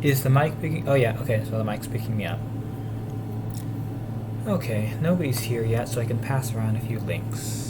Is the mic picking? Oh yeah, okay, so the mic's picking me up. Okay, nobody's here yet, so I can pass around a few links.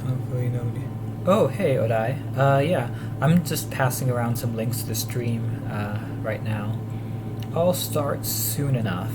Hopefully nobody. Oh, hey, Odai. Yeah, I'm just passing around some links to the stream right now. I'll start soon enough.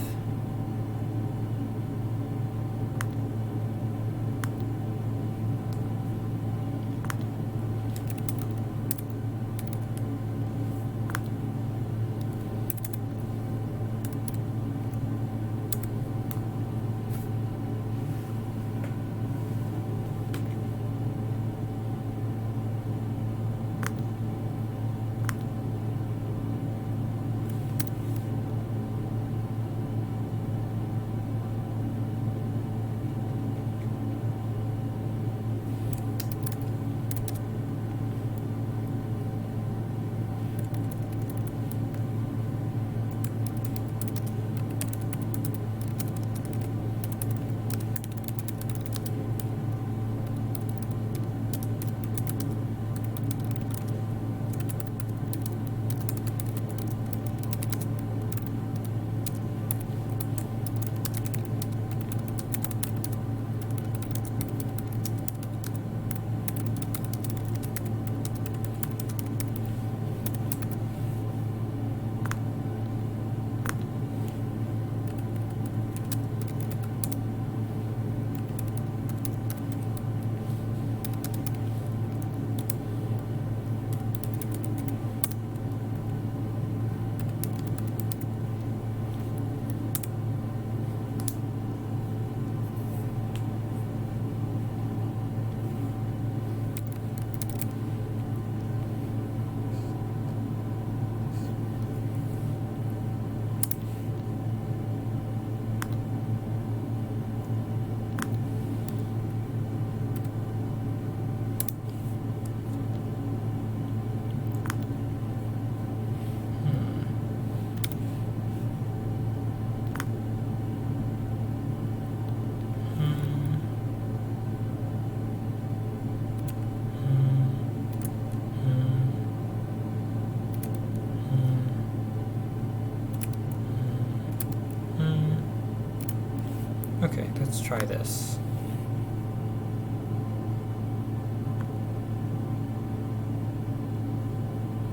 Okay, let's try this.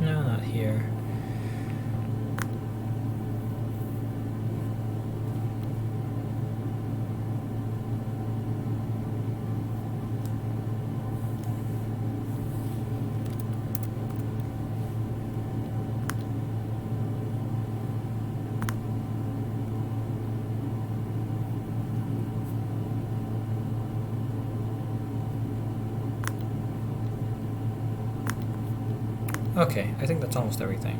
No, not here. Okay, I think that's almost everything.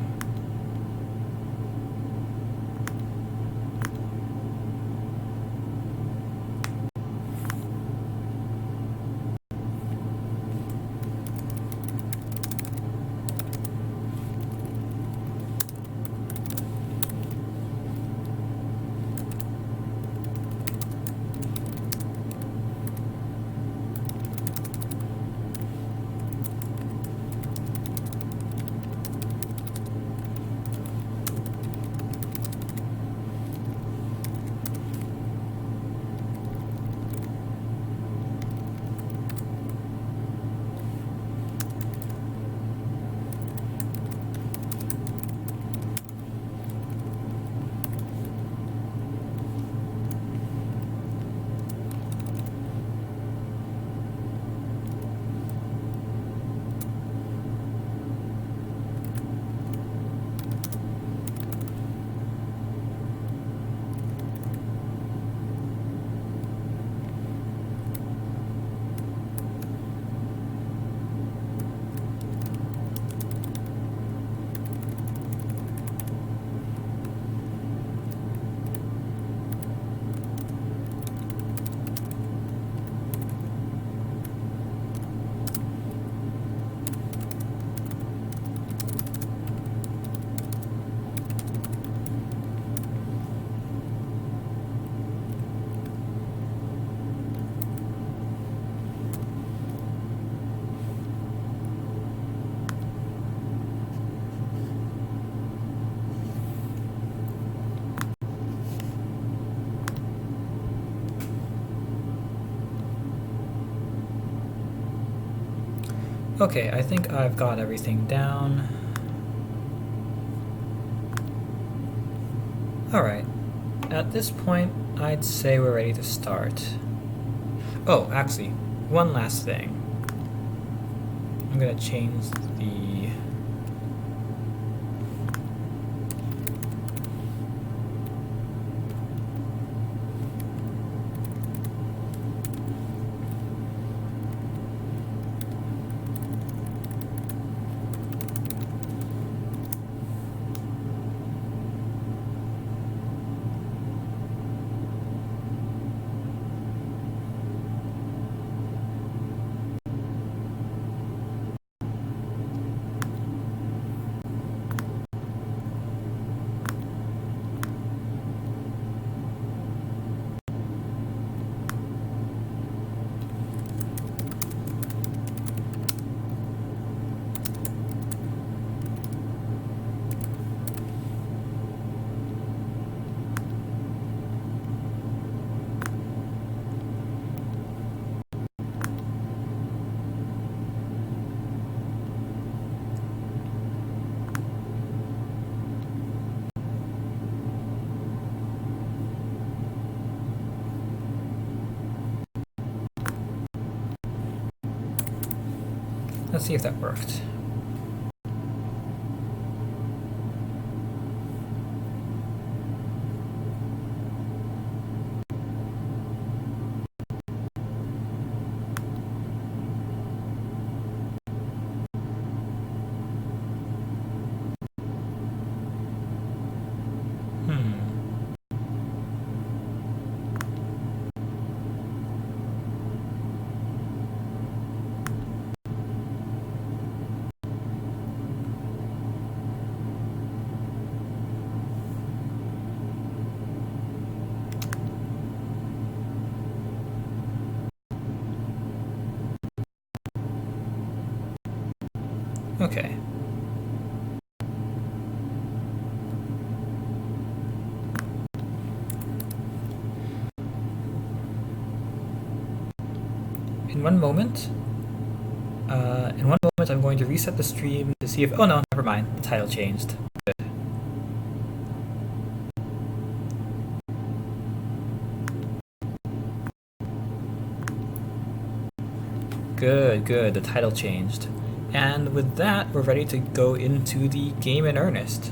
Okay, I think I've got everything down. Alright, at this point, I'd say we're ready to start. Oh, actually, one last thing. I'm gonna change the... Let's see if that worked. Okay. in one moment. I'm going to reset the stream to see if... Oh no, never mind. The title changed. Good, good. The title changed. And with that, we're ready to go into the game in earnest.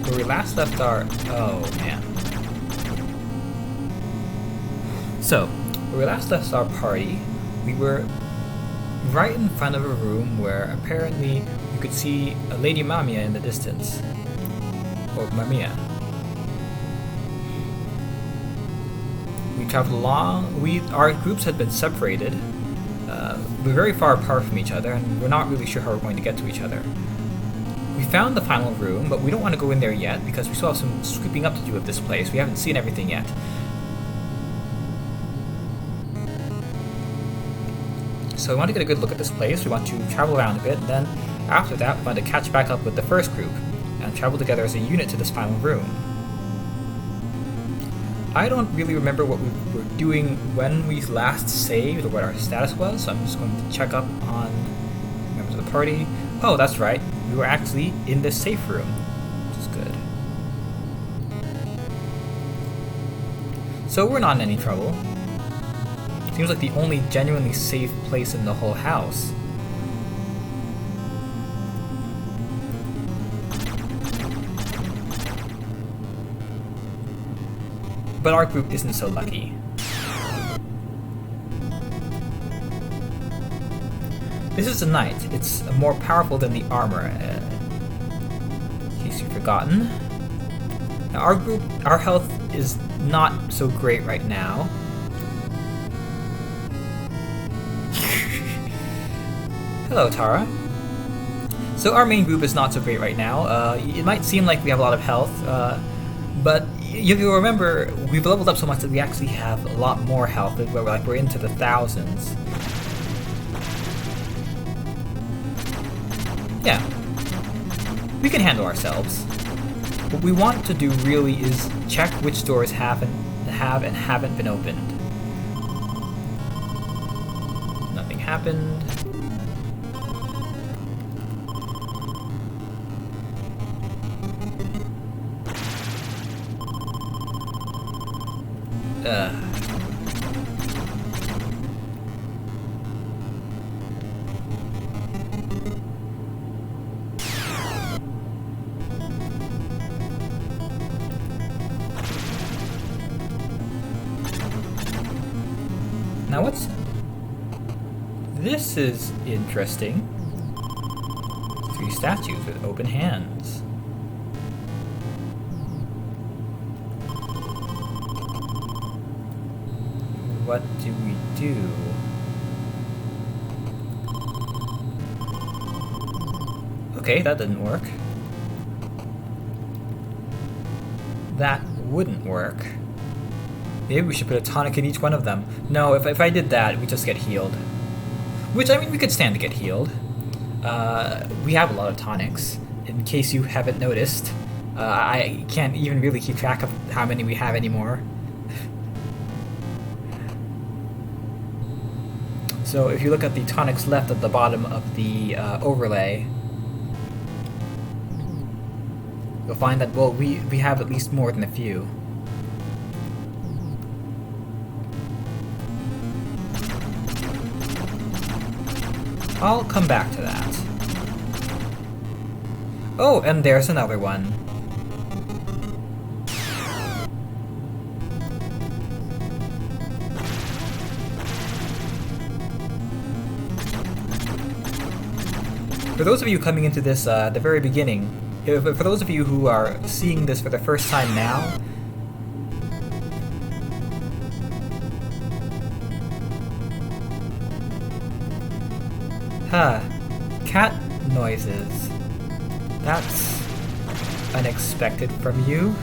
Where we last left our... Oh, man. So, where we last left our party, we were right in front of a room where apparently you could see a Lady Mamiya in the distance. Or Mamiya. We traveled along. Our groups had been separated. We're very far apart from each other, and we're not really sure how we're going to get to each other. We found the final room, but we don't want to go in there yet because we still have some sweeping up to do of this place. We haven't seen everything yet. So we want to get a good look at this place. We want to travel around a bit, and then after that we want to catch back up with the first group and travel together as a unit to this final room. I don't really remember what we were doing when we last saved or what our status was, so I'm just going to check up on members of the party. Oh, that's right. We were actually in this safe room, which is good. So we're not in any trouble. Seems like the only genuinely safe place in the whole house. But our group isn't so lucky. This is a knight. It's more powerful than the armor, in case you've forgotten. Now our health is not so great right now. Hello, Tara. So our main group is not so great right now. It might seem like we have a lot of health, but if you remember, we've leveled up so much that we actually have a lot more health. We're into the thousands. Yeah, we can handle ourselves. What we want to do really is check which doors have and haven't been opened. Nothing happened. Now what's... This is interesting. 3 statues with open hands. What do we do? Okay, that didn't work. That wouldn't work. Maybe we should put a tonic in each one of them. No, if I did that, we just get healed. Which, I mean, we could stand to get healed. We have a lot of tonics, in case you haven't noticed. I can't even really keep track of how many we have anymore. So if you look at the tonics left at the bottom of the overlay, you'll find that, well, we have at least more than a few. I'll come back to that. Oh, and there's another one. For those of you coming into this at the very beginning, for those of you who are seeing this for the first time now, cat noises. That's unexpected from you.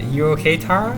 You okay, Tara?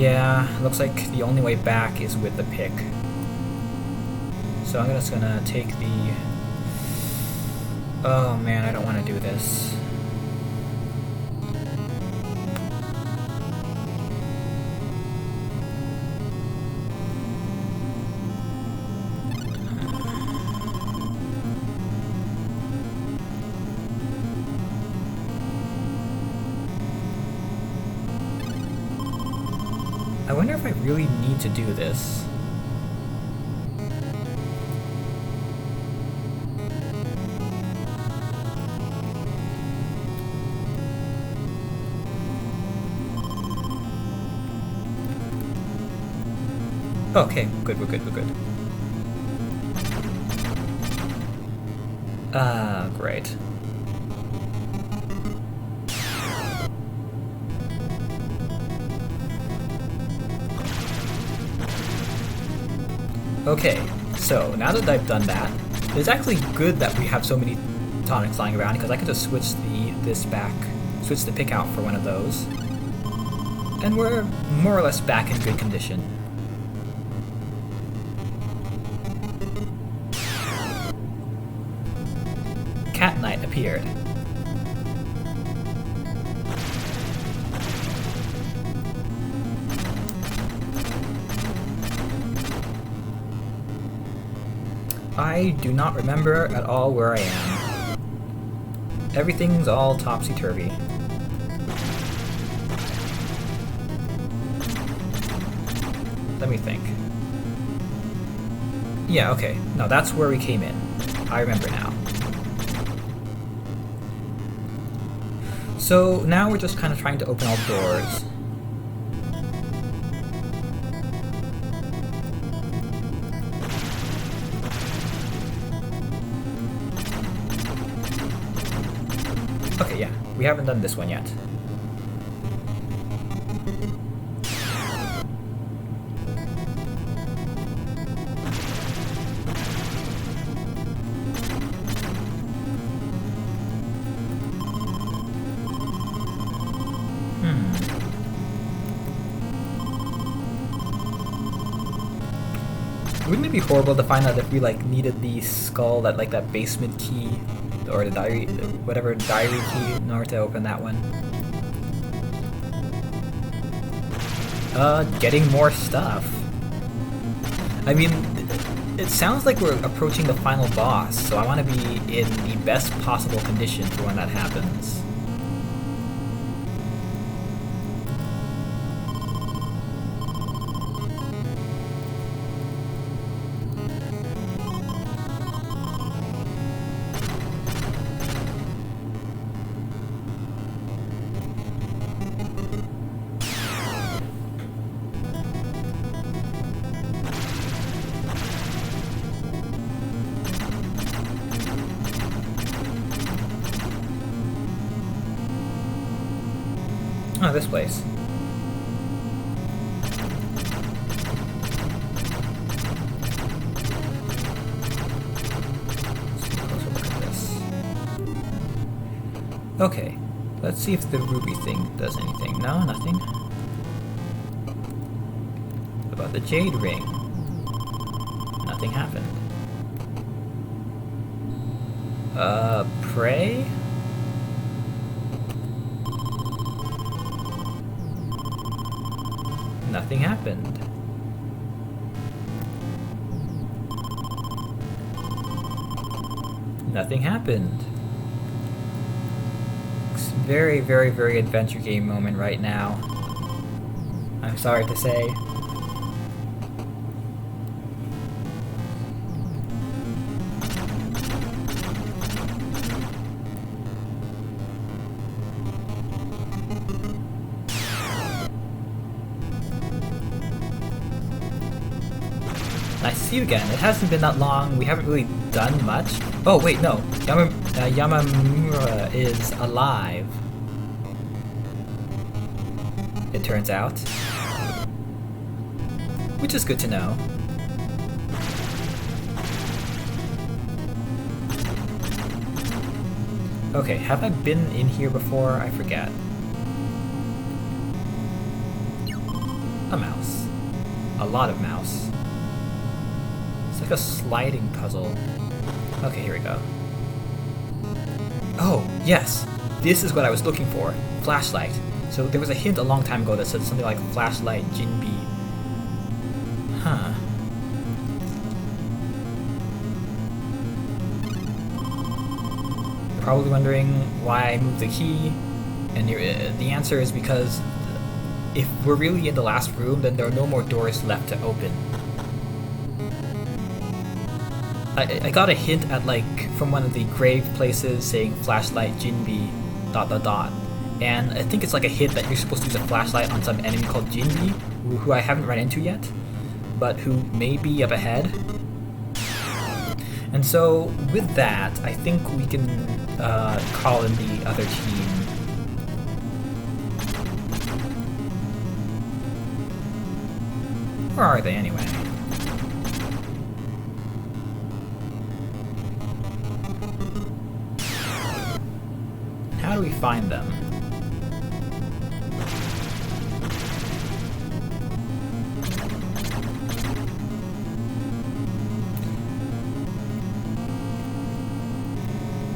Yeah, looks like the only way back is with the pick. So I'm just gonna take the... Oh man, I don't want to do this. I wonder if I really need to do this. Okay, good, we're good, we're good. Great. Okay, so now that I've done that, it's actually good that we have so many tonics lying around because I could just switch switch the pick out for one of those. And we're more or less back in good condition. Cat Knight appeared. I do not remember at all where I am. Everything's all topsy-turvy. Let me think. Yeah, okay. No, that's where we came in. I remember now. So now we're just kind of trying to open all the doors. Okay, yeah, we haven't done this one yet. Wouldn't it be horrible to find out if we like needed the skull, that basement key, or the diary, whatever diary key, in order to open that one? Getting more stuff. I mean, it sounds like we're approaching the final boss, so I want to be in the best possible condition for when that happens. Oh, this place. Okay, let's see if the ruby thing does anything. No, nothing. What about the jade ring? Nothing happened. Pray? Nothing happened. Nothing happened. It's a very, very, very adventure game moment right now. I'm sorry to say. Nice to see you again. It hasn't been that long. We haven't really done much. Oh, wait, no. Yamamura is alive. It turns out. Which is good to know. Okay, have I been in here before? I forget. A mouse. A lot of mouse. It's like a sliding puzzle. Okay, here we go. Oh, yes! This is what I was looking for. Flashlight. So there was a hint a long time ago that said something like flashlight Jinbi. Huh. You're probably wondering why I moved the key, and the answer is because if we're really in the last room, then there are no more doors left to open. I got a hint at, like, from one of the grave places saying flashlight Jinbi ... And I think it's like a hint that you're supposed to use a flashlight on some enemy called Jinbi, who I haven't run into yet, but who may be up ahead. And so, with that, I think we can call in the other team. Where are they anyway? How do we find them?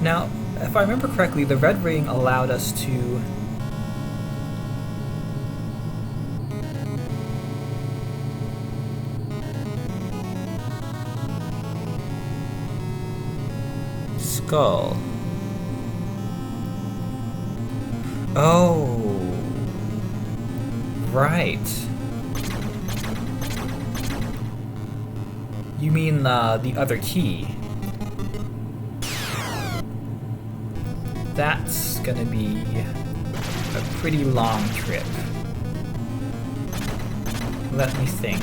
Now, if I remember correctly, the red ring allowed us to skull. Oh, right. You mean the other key? That's gonna be a pretty long trip. Let me think.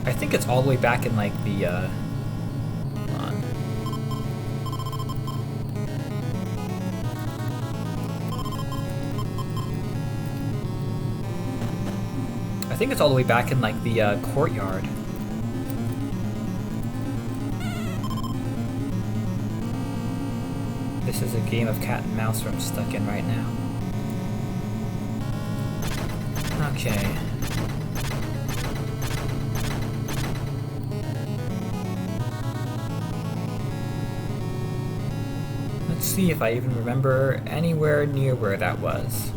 I think it's all the way back in, like, the, hold on. I think it's all the way back in, like, the, courtyard. This is a game of cat and mouse where I'm stuck in right now. Okay. Let's see if I even remember anywhere near where that was.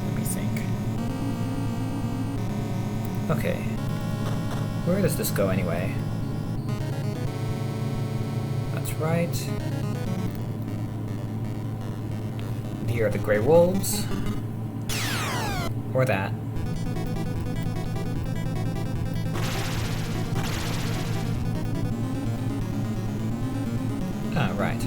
Let me think. Okay. Where does this go anyway? That's right. Here are the Grey Wolves. Or that. Ah, right.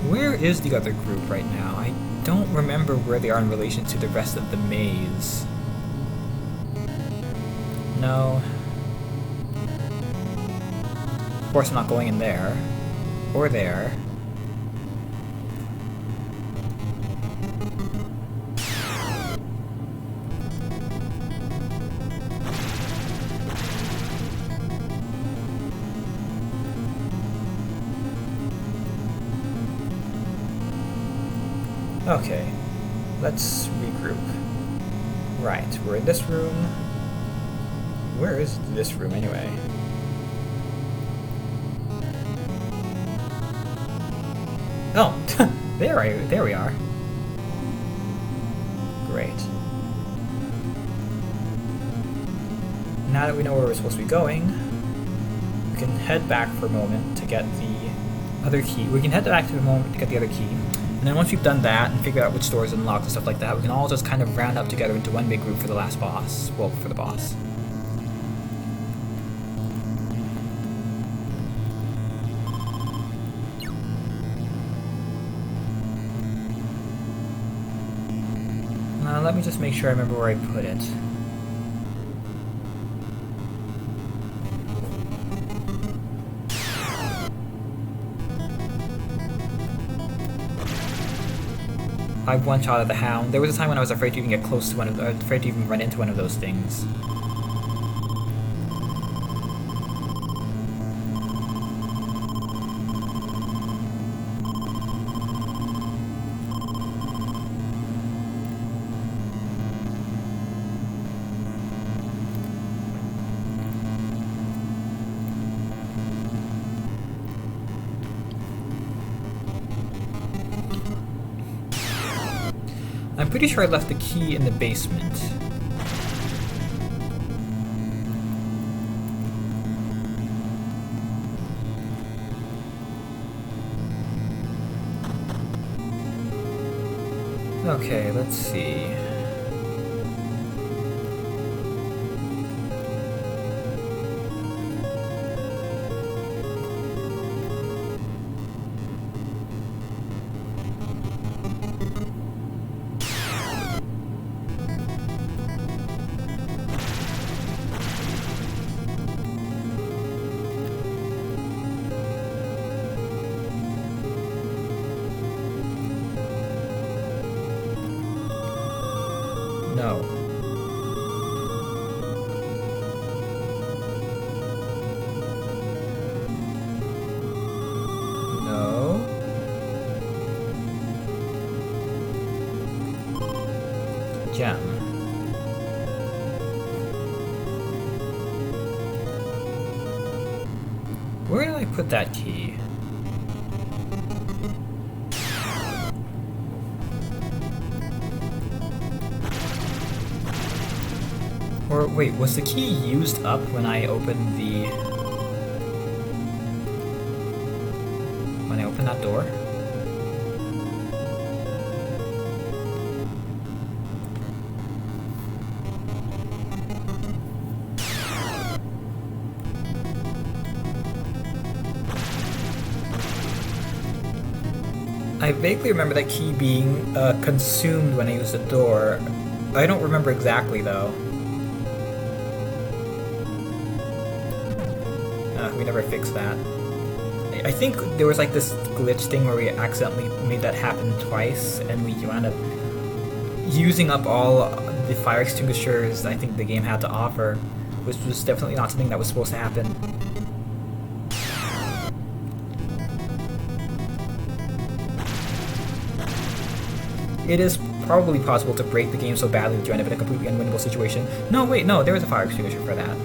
Where is the other group right now? I don't remember where they are in relation to the rest of the maze. No. Of course I'm not going in there. Or there. Okay, let's regroup. Right, we're in this room. Where is this room anyway? Oh, there we are. Great. Now that we know where we're supposed to be going, we can head back for a moment to get the other key. We can head back to the moment to get the other key. And then once we've done that and figured out which doors unlocked and stuff like that, we can all just kind of round up together into one big group for the last boss. Well, for the boss. Let me just make sure I remember where I put it. I one-shot at the hound. There was a time when I was afraid to even get close to one of, afraid to even run into one of those things. I'm pretty sure I left the key in the basement. Okay, let's see. No. No. Gem. Where did I put that key? Or wait, was the key used up when I opened the... when I opened that door? I vaguely remember that key being consumed when I used the door. I don't remember exactly though. We never fixed that. I think there was like this glitch thing where we accidentally made that happen twice, and we wound up using up all the fire extinguishers I think the game had to offer, which was definitely not something that was supposed to happen. It is probably possible to break the game so badly that you end up in a completely unwinnable situation. No, wait, no, there was a fire extinguisher for that.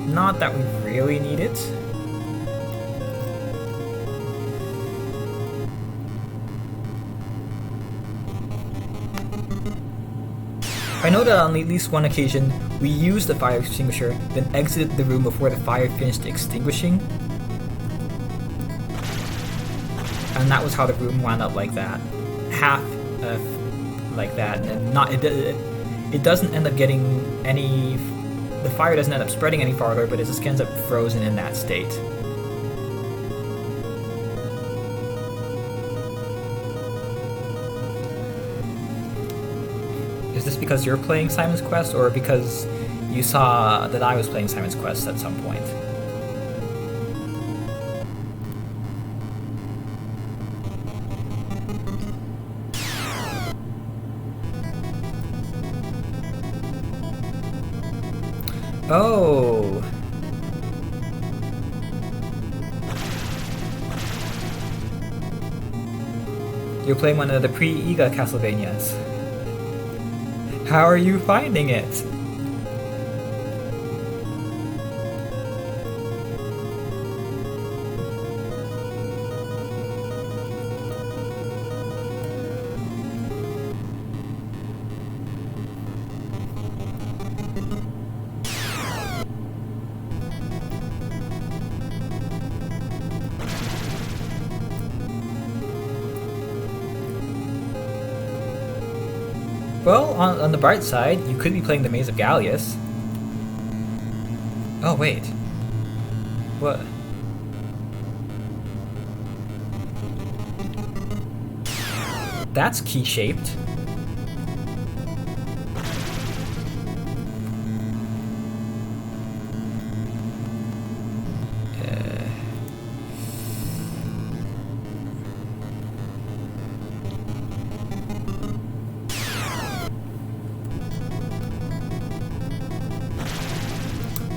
Not that we really need it. I know that on at least one occasion, we used the fire extinguisher, then exited the room before the fire finished extinguishing. And that was how the room wound up like that. Half like that, and not it doesn't end up getting any... The fire doesn't end up spreading any farther, but it just ends up frozen in that state. Is this because you're playing Simon's Quest, or because you saw that I was playing Simon's Quest at some point? Oh! You're playing one of the pre-Iga Castlevanias. How are you finding it? Well, on the bright side, you could be playing the Maze of Gallius. Oh, wait. What? That's key-shaped.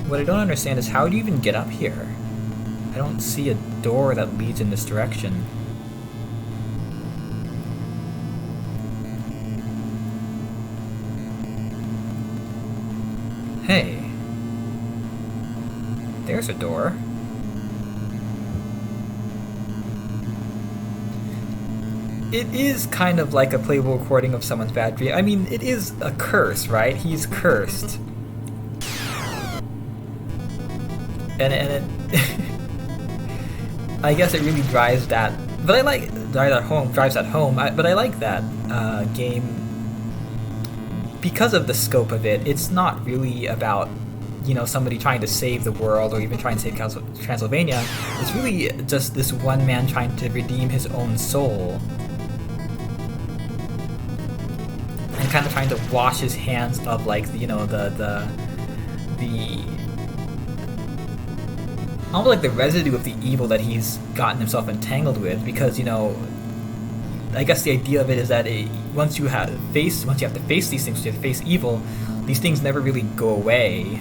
What I don't understand is, how do you even get up here? I don't see a door that leads in this direction. Hey. There's a door. It is kind of like a playable recording of someone's bad dream. I mean, it is a curse, right? He's cursed. And it... I guess it really drives that... But I like... Drives that home. But I like that game. Because of the scope of it, it's not really about, you know, somebody trying to save the world or even trying to save Transylvania. It's really just this one man trying to redeem his own soul. And kind of trying to wash his hands of, like, you know, the almost like the residue of the evil that he's gotten himself entangled with, because, you know, I guess the idea of it is that once you have to face these things, you have to face evil, these things never really go away.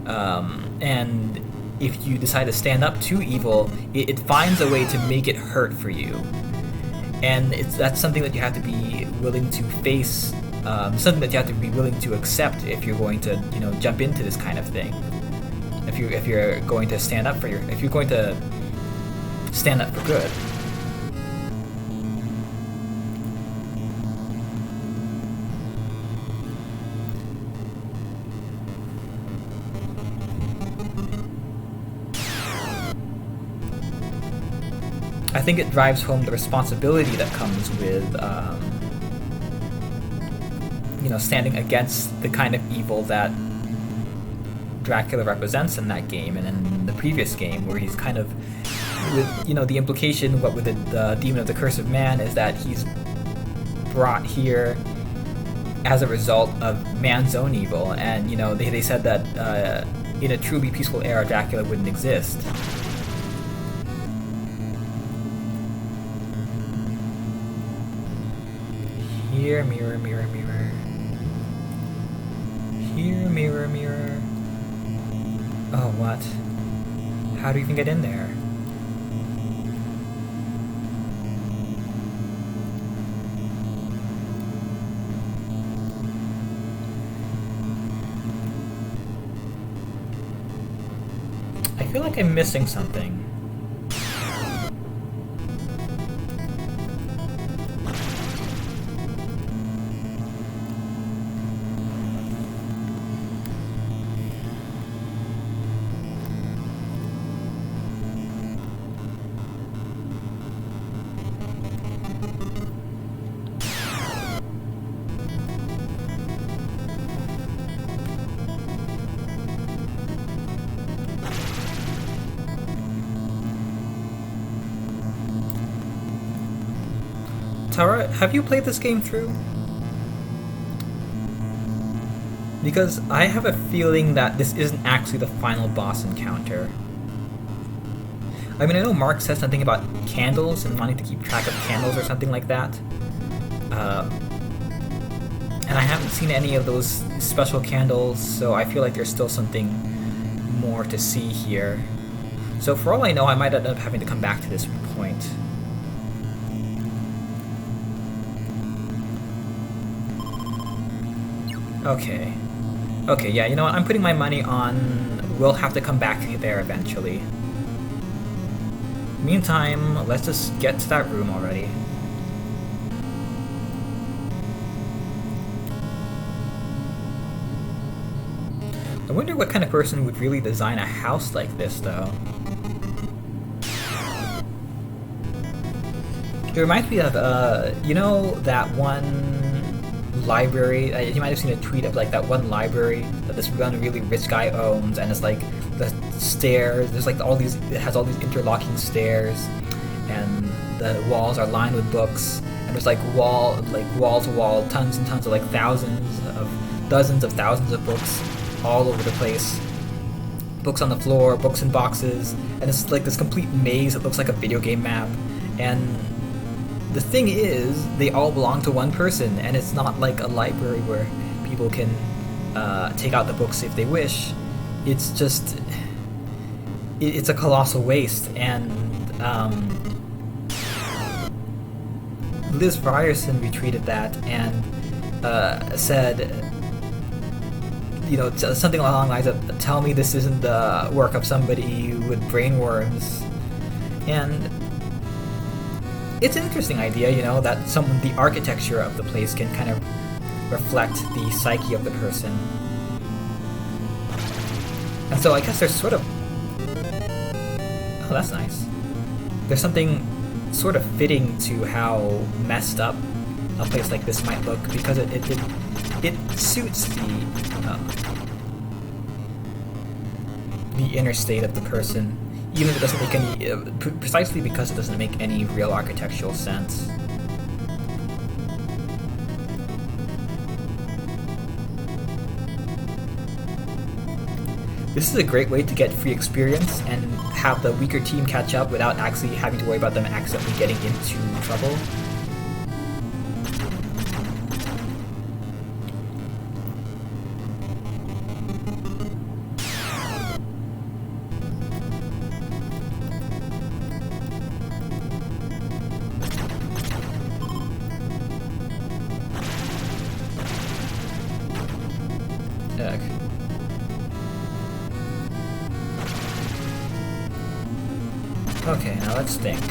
And if you decide to stand up to evil, it finds a way to make it hurt for you. And that's something that you have to be willing to face, something that you have to be willing to accept if you're going to, you know, jump into this kind of thing. If you're going to stand up for good. I think it drives home the responsibility that comes with, you know, standing against the kind of evil that Dracula represents in that game and in the previous game, where he's kind of, with, you know, the implication with the demon of the curse of man is that he's brought here as a result of man's own evil, and, you know, they said that in a truly peaceful era, Dracula wouldn't exist. Here, mirror, mirror, mirror. Here, mirror, mirror. Oh, what? How do you even get in there? I feel like I'm missing something. Tara, have you played this game through? Because I have a feeling that this isn't actually the final boss encounter. I mean, I know Mark said something about candles and wanting to keep track of candles or something like that. And I haven't seen any of those special candles, so I feel like there's still something more to see here. So for all I know, I might end up having to come back to this point. Okay. Okay, yeah, you know what? I'm putting my money on we'll have to come back there eventually. Meantime, let's just get to that room already. I wonder what kind of person would really design a house like this, though. It reminds me of, you know, that one library, you might have seen a tweet of, like, that one library that this one really rich guy owns, and it's like the stairs, there's like all these, it has all these interlocking stairs, and the walls are lined with books, and there's like wall to wall, tons and tons of, like, dozens of thousands of books all over the place. Books on the floor, books in boxes, and it's like this complete maze that looks like a video game map. And the thing is, they all belong to one person, and it's not like a library where people can take out the books if they wish. it's just it's a colossal waste. And Liz Ryerson retweeted that and said, something along the lines of, "Tell me this isn't the work of somebody with brainworms." And it's an interesting idea, that the architecture of the place can kind of reflect the psyche of the person. And so I guess there's sort of... Oh, that's nice. There's something sort of fitting to how messed up a place like this might look, because it suits the inner state of the person, even if it doesn't make any... precisely because it doesn't make any real architectural sense. This is a great way to get free experience and have the weaker team catch up without actually having to worry about them accidentally getting into trouble. Ugh. Okay, now let's think.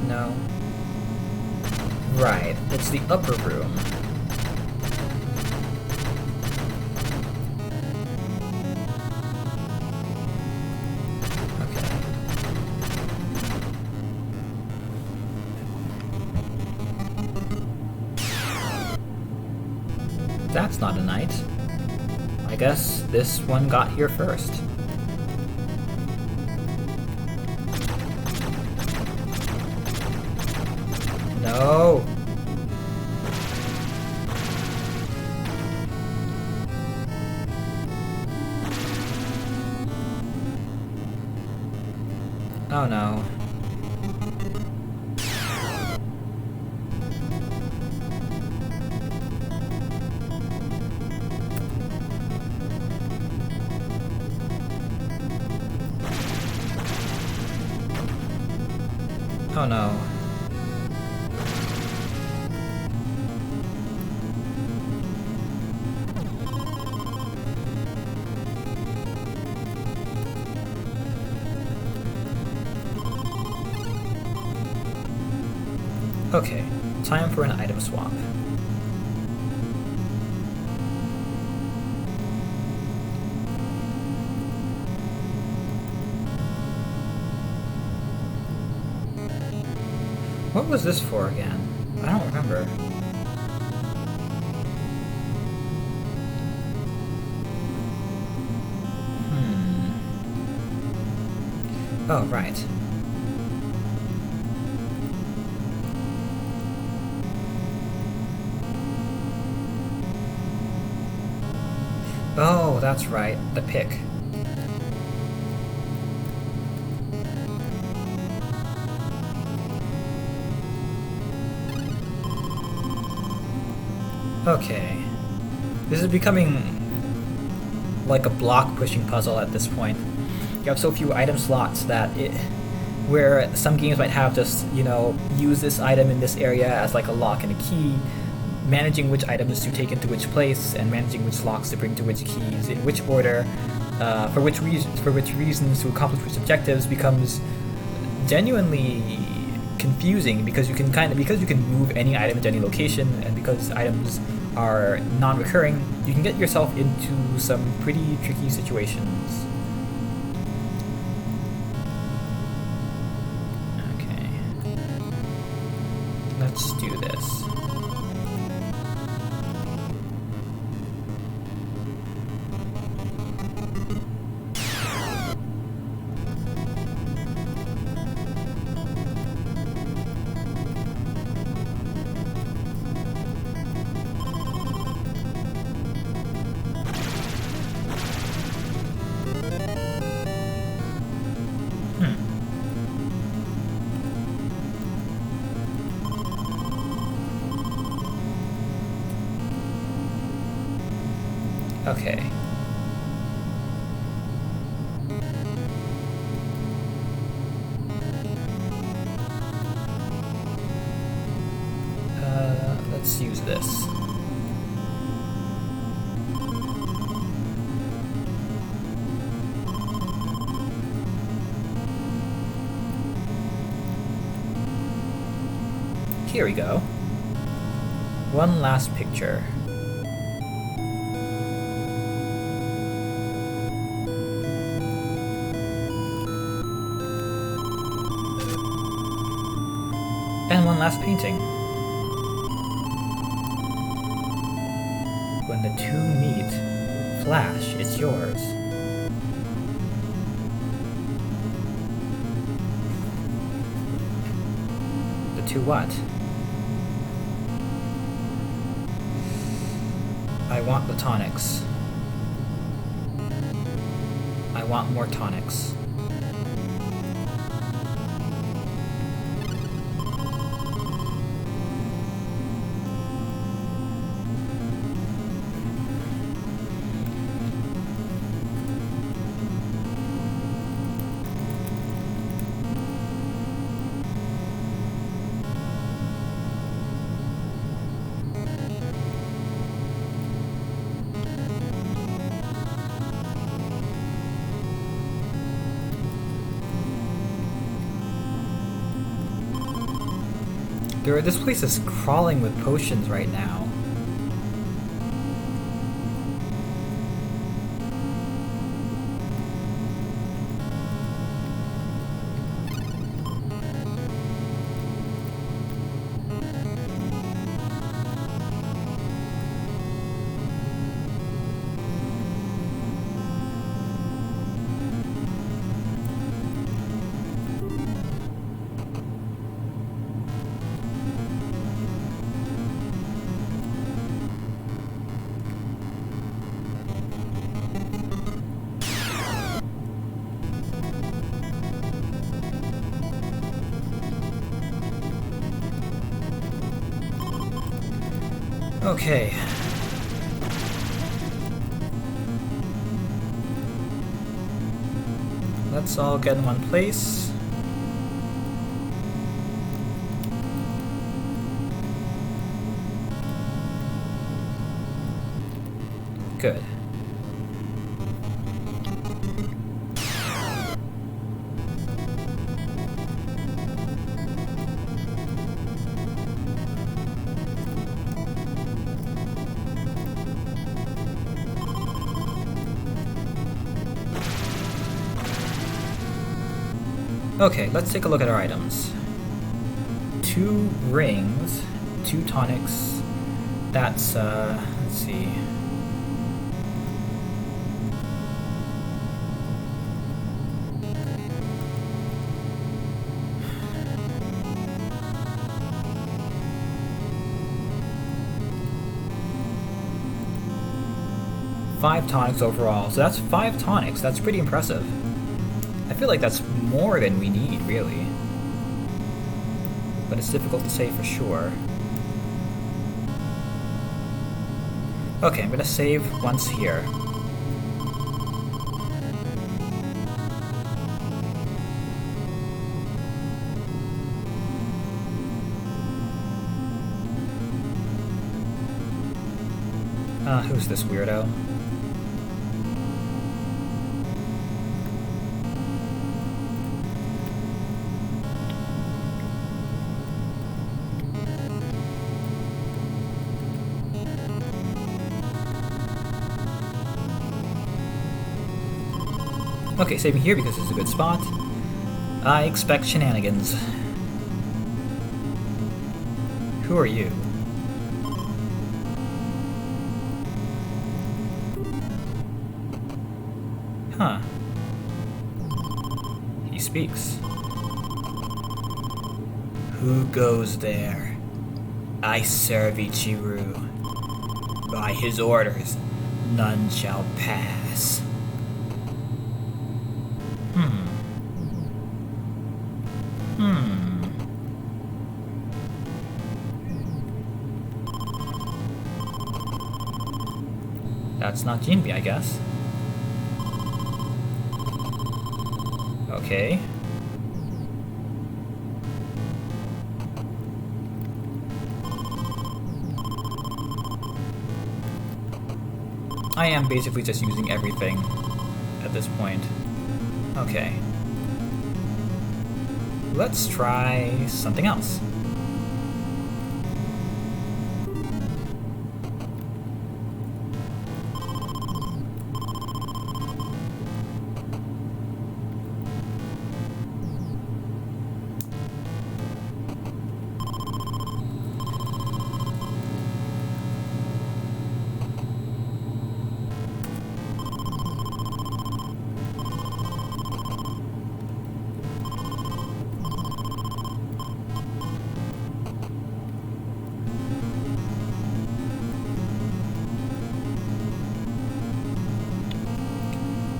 No. Right, it's the upper room. Okay. That's not a knight. I guess this one got here first. No! Oh no. Oh no. Okay, time for an item swap. What was this for again? I don't remember. Oh, right. Oh, that's right. The pick. Okay. This is becoming like a block pushing puzzle at this point. You have so few item slots that where some games might have just, use this item in this area as like a lock and a key, managing which items to take into which place, and managing which locks to bring to which keys, in which order, for which reasons to accomplish which objectives becomes genuinely confusing, because you can move any item to any location, and because items are non-recurring, you can get yourself into some pretty tricky situations. Okay. Let's do this. Okay. Let's use this. Here we go. One last picture. And one last painting. When the two meet, Flash, it's yours. The two what? I want the tonics. I want more tonics. This place is crawling with potions right now. Okay. Let's all get in one place. Good. Okay, let's take a look at our items. 2 rings, 2 tonics. That's, let's see. Five tonics overall, so that's 5 tonics. That's pretty impressive. I feel like that's more than we need, really. But it's difficult to say for sure. Okay, I'm gonna save once here. Who's this weirdo? Okay, save me here because it's a good spot. I expect shenanigans. Who are you? Huh. He speaks. Who goes there? I serve Ichiru. By his orders, none shall pass. That's not Jinbe, I guess. Okay. I am basically just using everything at this point. Okay. Let's try something else.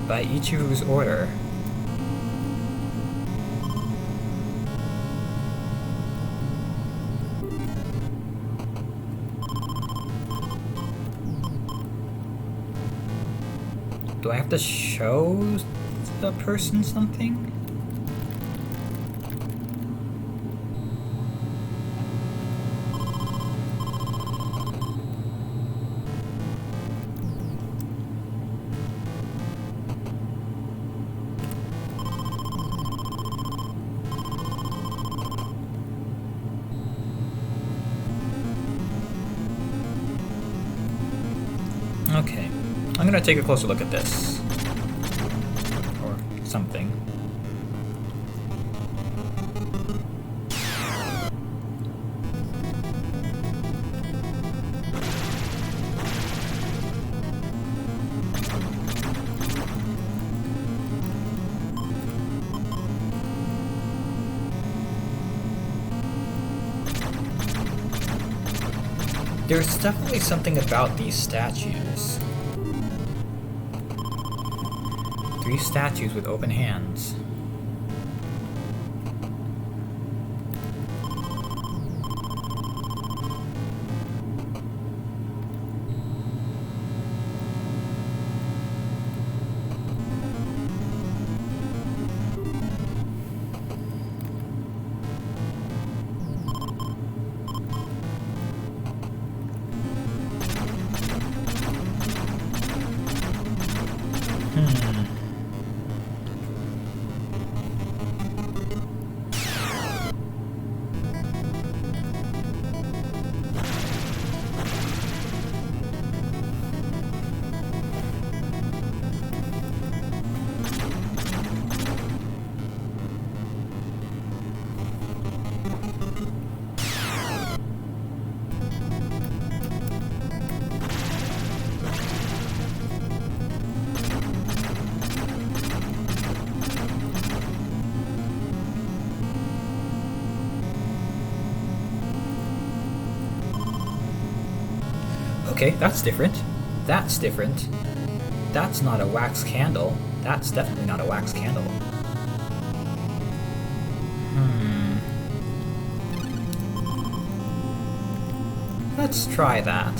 By Ichiru's order. Do I have to show the person something? Okay, I'm gonna take a closer look at this. Or something. There's definitely something about these statues. 3 statues with open hands. Okay, that's different. That's different. That's not a wax candle. That's definitely not a wax candle. Let's try that.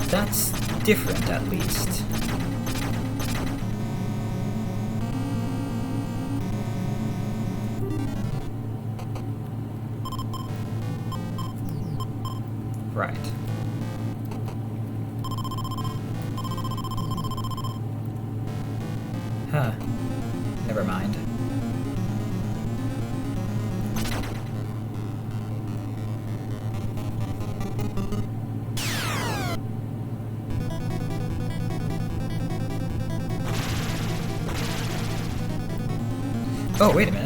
That's different, at least. Right. Huh. Never mind. Oh, wait a minute.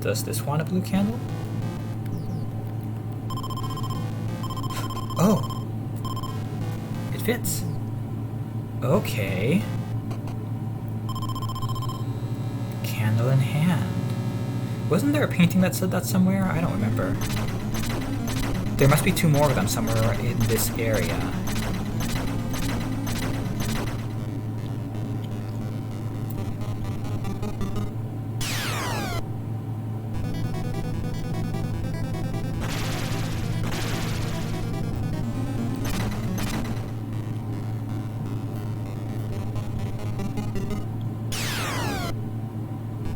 Does this want a blue candle? Oh! It fits. Okay. Candle in hand. Wasn't there a painting that said that somewhere? I don't remember. There must be 2 more of them somewhere in this area.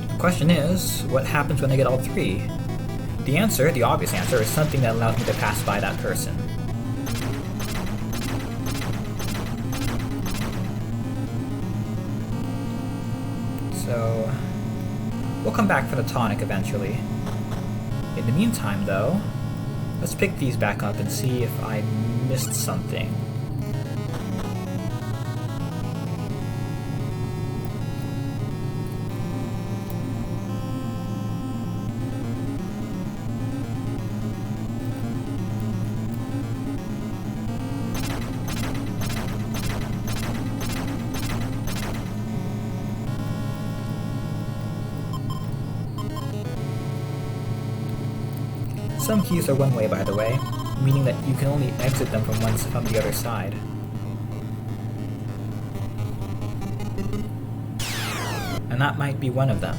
The question is, what happens when I get all 3? The answer, the obvious answer, is something that allows me to pass by that person. So, we'll come back for the tonic eventually. In the meantime, though, let's pick these back up and see if I missed something. Some keys are one way, by the way, meaning that you can only exit them from the other side. And that might be one of them,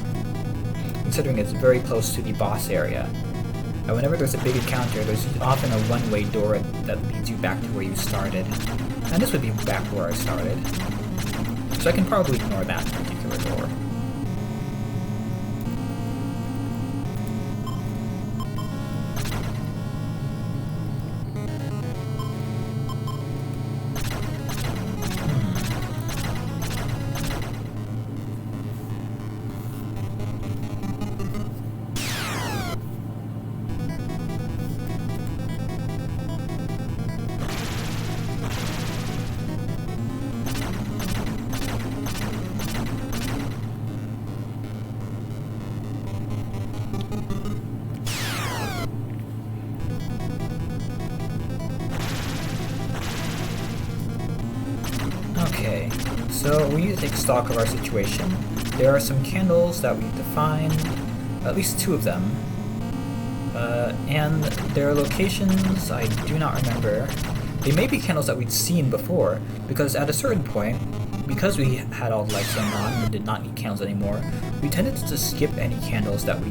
considering it's very close to the boss area. And whenever there's a big encounter, there's often a one-way door that leads you back to where you started. And this would be back where I started. So I can probably ignore that particular door. Okay, so we need to take stock of our situation. There are some candles that we need to find, at least 2 of them. And their locations, I do not remember. They may be candles that we'd seen before, because at a certain point, because we had all the lights going on and did not need candles anymore, we tended to just skip any candles that we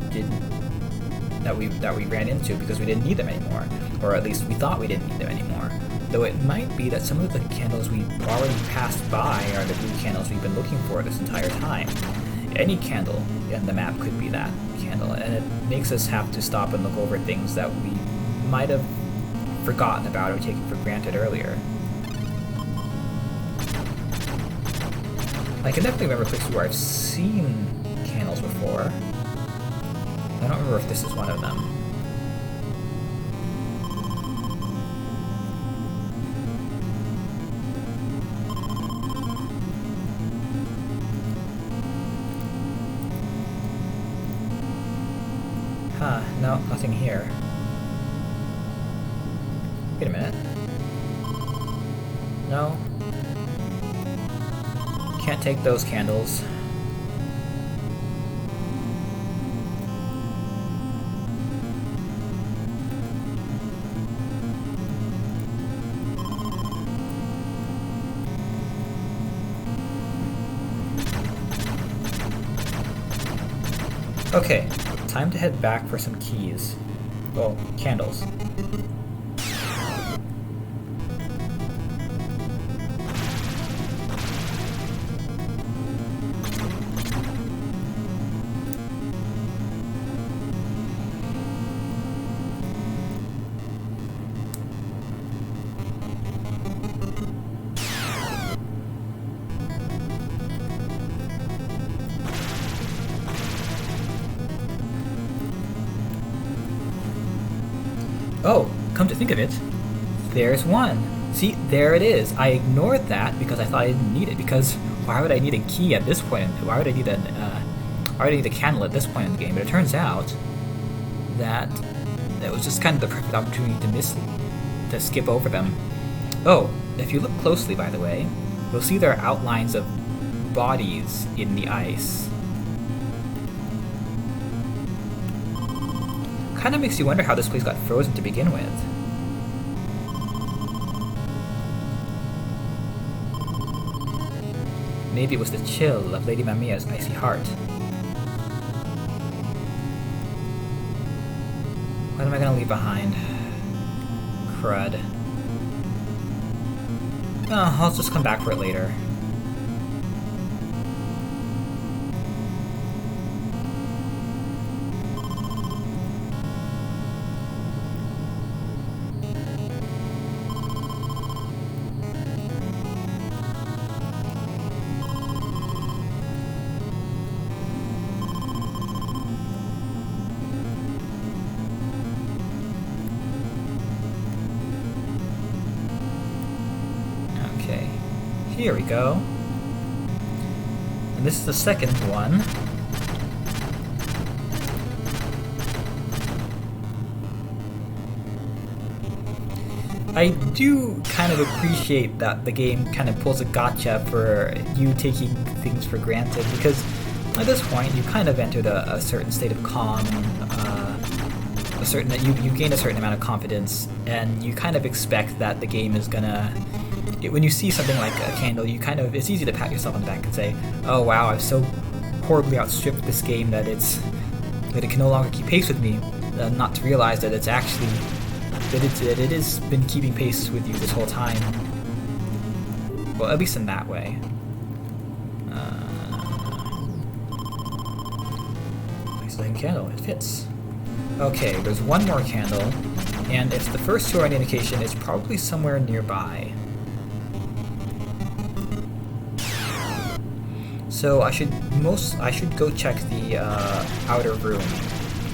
ran into because we didn't need them anymore, or at least we thought we didn't need them anymore. Though it might be that some of the candles we've already passed by are the blue candles we've been looking for this entire time. Any candle in the map could be that candle, and it makes us have to stop and look over things that we might have forgotten about or taken for granted earlier. I can definitely remember places where I've seen candles before. I don't remember if this is one of them. Huh, no, nothing here. Wait a minute. No. Can't take those candles. Okay, time to head back for some keys. Well, candles. Oh, come to think of it, there's one. See, there it is. I ignored that because I thought I didn't need it, because why would I need a key at this point? Why would I need a candle at this point in the game? But it turns out that it was just kind of the perfect opportunity to skip over them. Oh, if you look closely, by the way, you'll see there are outlines of bodies in the ice. Kind of makes you wonder how this place got frozen to begin with. Maybe it was the chill of Lady Mamiya's icy heart. What am I gonna leave behind? Crud. Oh, I'll just come back for it later. Here we go. And this is the second one. I do kind of appreciate that the game kind of pulls a gotcha for you taking things for granted, because at this point you kind of entered a certain state of calm, you gain a certain amount of confidence, and you kind of expect that the game is gonna. When you see something like a candle, it's easy to pat yourself on the back and say, "Oh wow, I've so horribly outstripped this game that it can no longer keep pace with me." Not to realize that it's actually that it has been keeping pace with you this whole time. Well, at least in that way. Nice looking candle. It fits. Okay, there's one more candle, and if the first two are an indication, it's probably somewhere nearby. So I should go check the outer room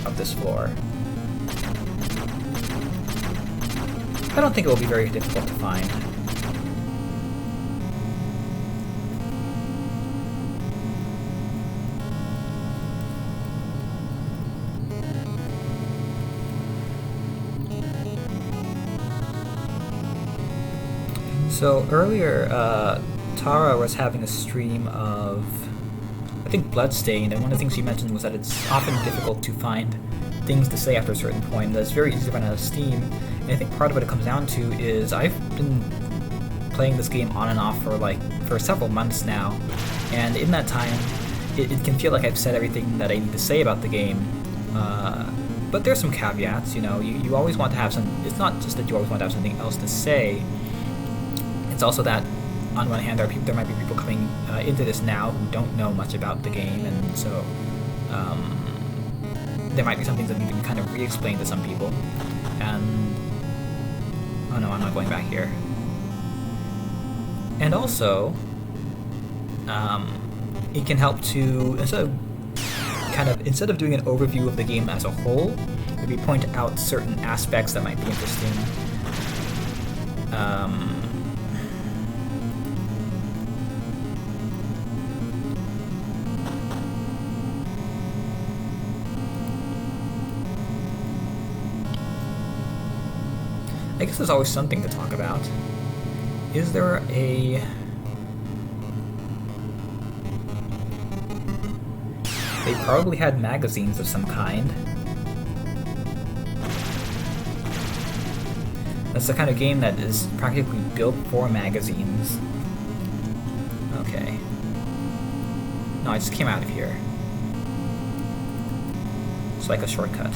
of this floor. I don't think it will be very difficult to find. So earlier, Tara was having a stream of, I think, Bloodstained, and one of the things she mentioned was that it's often difficult to find things to say after a certain point. That it's very easy to run out of steam, and I think part of what it comes down to is I've been playing this game on and off for several months now, and in that time, it can feel like I've said everything that I need to say about the game. But there's some caveats, you always want to have some. It's not just that you always want to have something else to say. It's also that, on one hand, there might be people coming into this now who don't know much about the game, and so there might be some things that need to be kind of re-explained to some people. And oh no, I'm not going back here. And also, it can help to instead of doing an overview of the game as a whole, maybe point out certain aspects that might be interesting. I guess there's always something to talk about. Is there a... They probably had magazines of some kind. That's the kind of game that is practically built for magazines. Okay. No, I just came out of here. It's like a shortcut.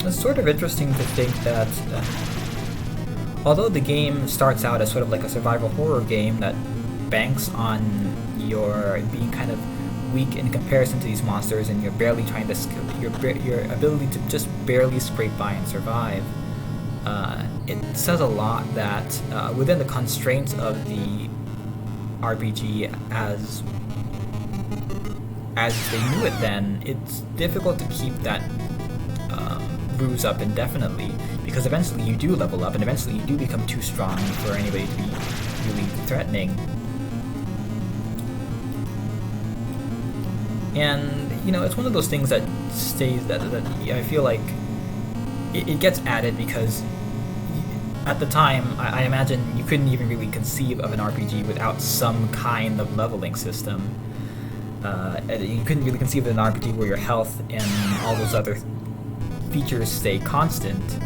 It's sort of interesting to think that although the game starts out as sort of like a survival horror game that banks on your being kind of weak in comparison to these monsters, and you're barely trying to your ability to just barely scrape by and survive. It says a lot that within the constraints of the RPG as they knew it then, it's difficult to keep that bruise up indefinitely, because eventually you do level up and eventually you do become too strong for anybody to be really threatening. And it's one of those things that stays that I feel like it gets added because at the time I imagine you couldn't even really conceive of an RPG without some kind of leveling system. You couldn't really conceive of an RPG where your health and all those other features stay constant.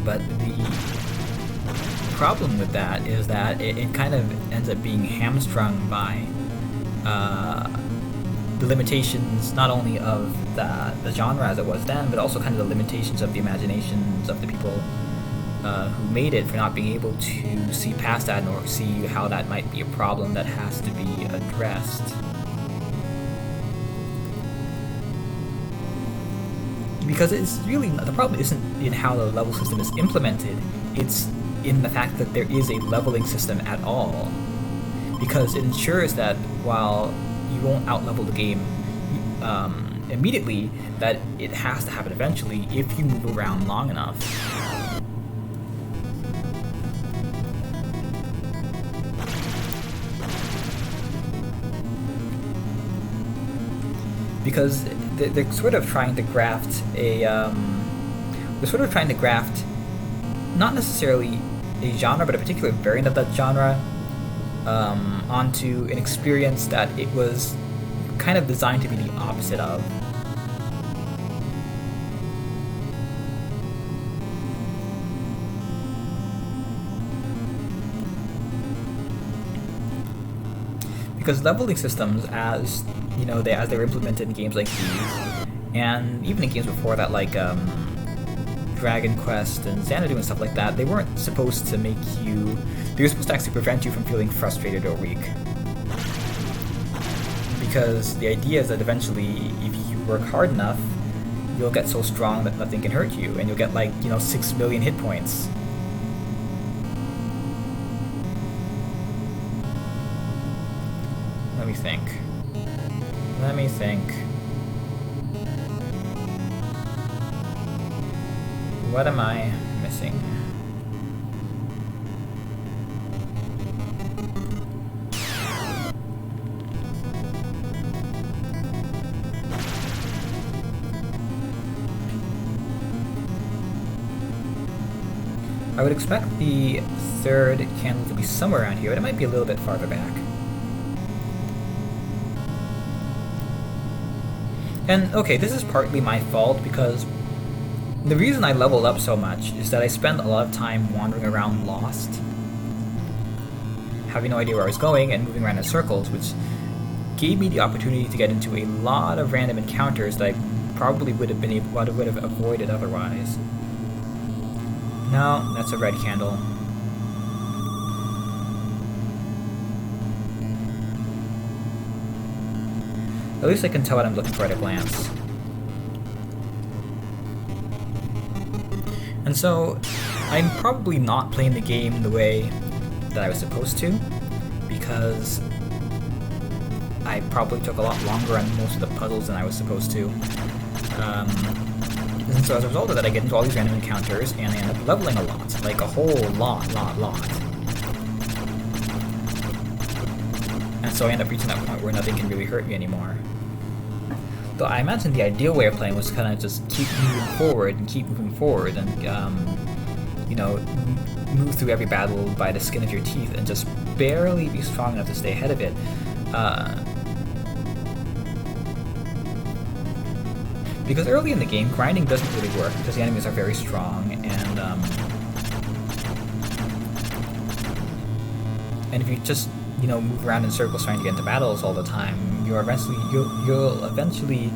But the problem with that is that it kind of ends up being hamstrung by the limitations not only of the genre as it was then, but also kind of the limitations of the imaginations of the people who made it for not being able to see past that or see how that might be a problem that has to be addressed. Because it's really, the problem isn't in how the level system is implemented, it's in the fact that there is a leveling system at all. Because it ensures that while you won't outlevel the game immediately, that it has to happen eventually if you move around long enough. Because they're sort of trying to graft not necessarily a genre, but a particular variant of that genre onto an experience that it was kind of designed to be the opposite of. Because leveling systems, as they were implemented in games like these, and even in games before that, like Dragon Quest and Xanadu and stuff like that, they weren't supposed to make you. They were supposed to actually prevent you from feeling frustrated or weak. Because the idea is that eventually, if you work hard enough, you'll get so strong that nothing can hurt you, and you'll get 6 million hit points. Let me think. What am I missing? I would expect the third candle to be somewhere around here, but it might be a little bit farther back. And okay, this is partly my fault because the reason I leveled up so much is that I spent a lot of time wandering around lost, having no idea where I was going and moving around in circles, which gave me the opportunity to get into a lot of random encounters that I probably would have avoided otherwise. No, that's a red candle. At least I can tell what I'm looking for at a glance. And so, I'm probably not playing the game the way that I was supposed to, because I probably took a lot longer on most of the puzzles than I was supposed to. And so as a result of that, I get into all these random encounters, and I end up leveling a lot. Like a whole lot. And so I end up reaching that point where nothing can really hurt me anymore. Though I imagine the ideal way of playing was to kind of just keep moving forward and move through every battle by the skin of your teeth and just barely be strong enough to stay ahead of it. Because early in the game, grinding doesn't really work because the enemies are very strong, and if you just move around in circles trying to get into battles all the time, you'll eventually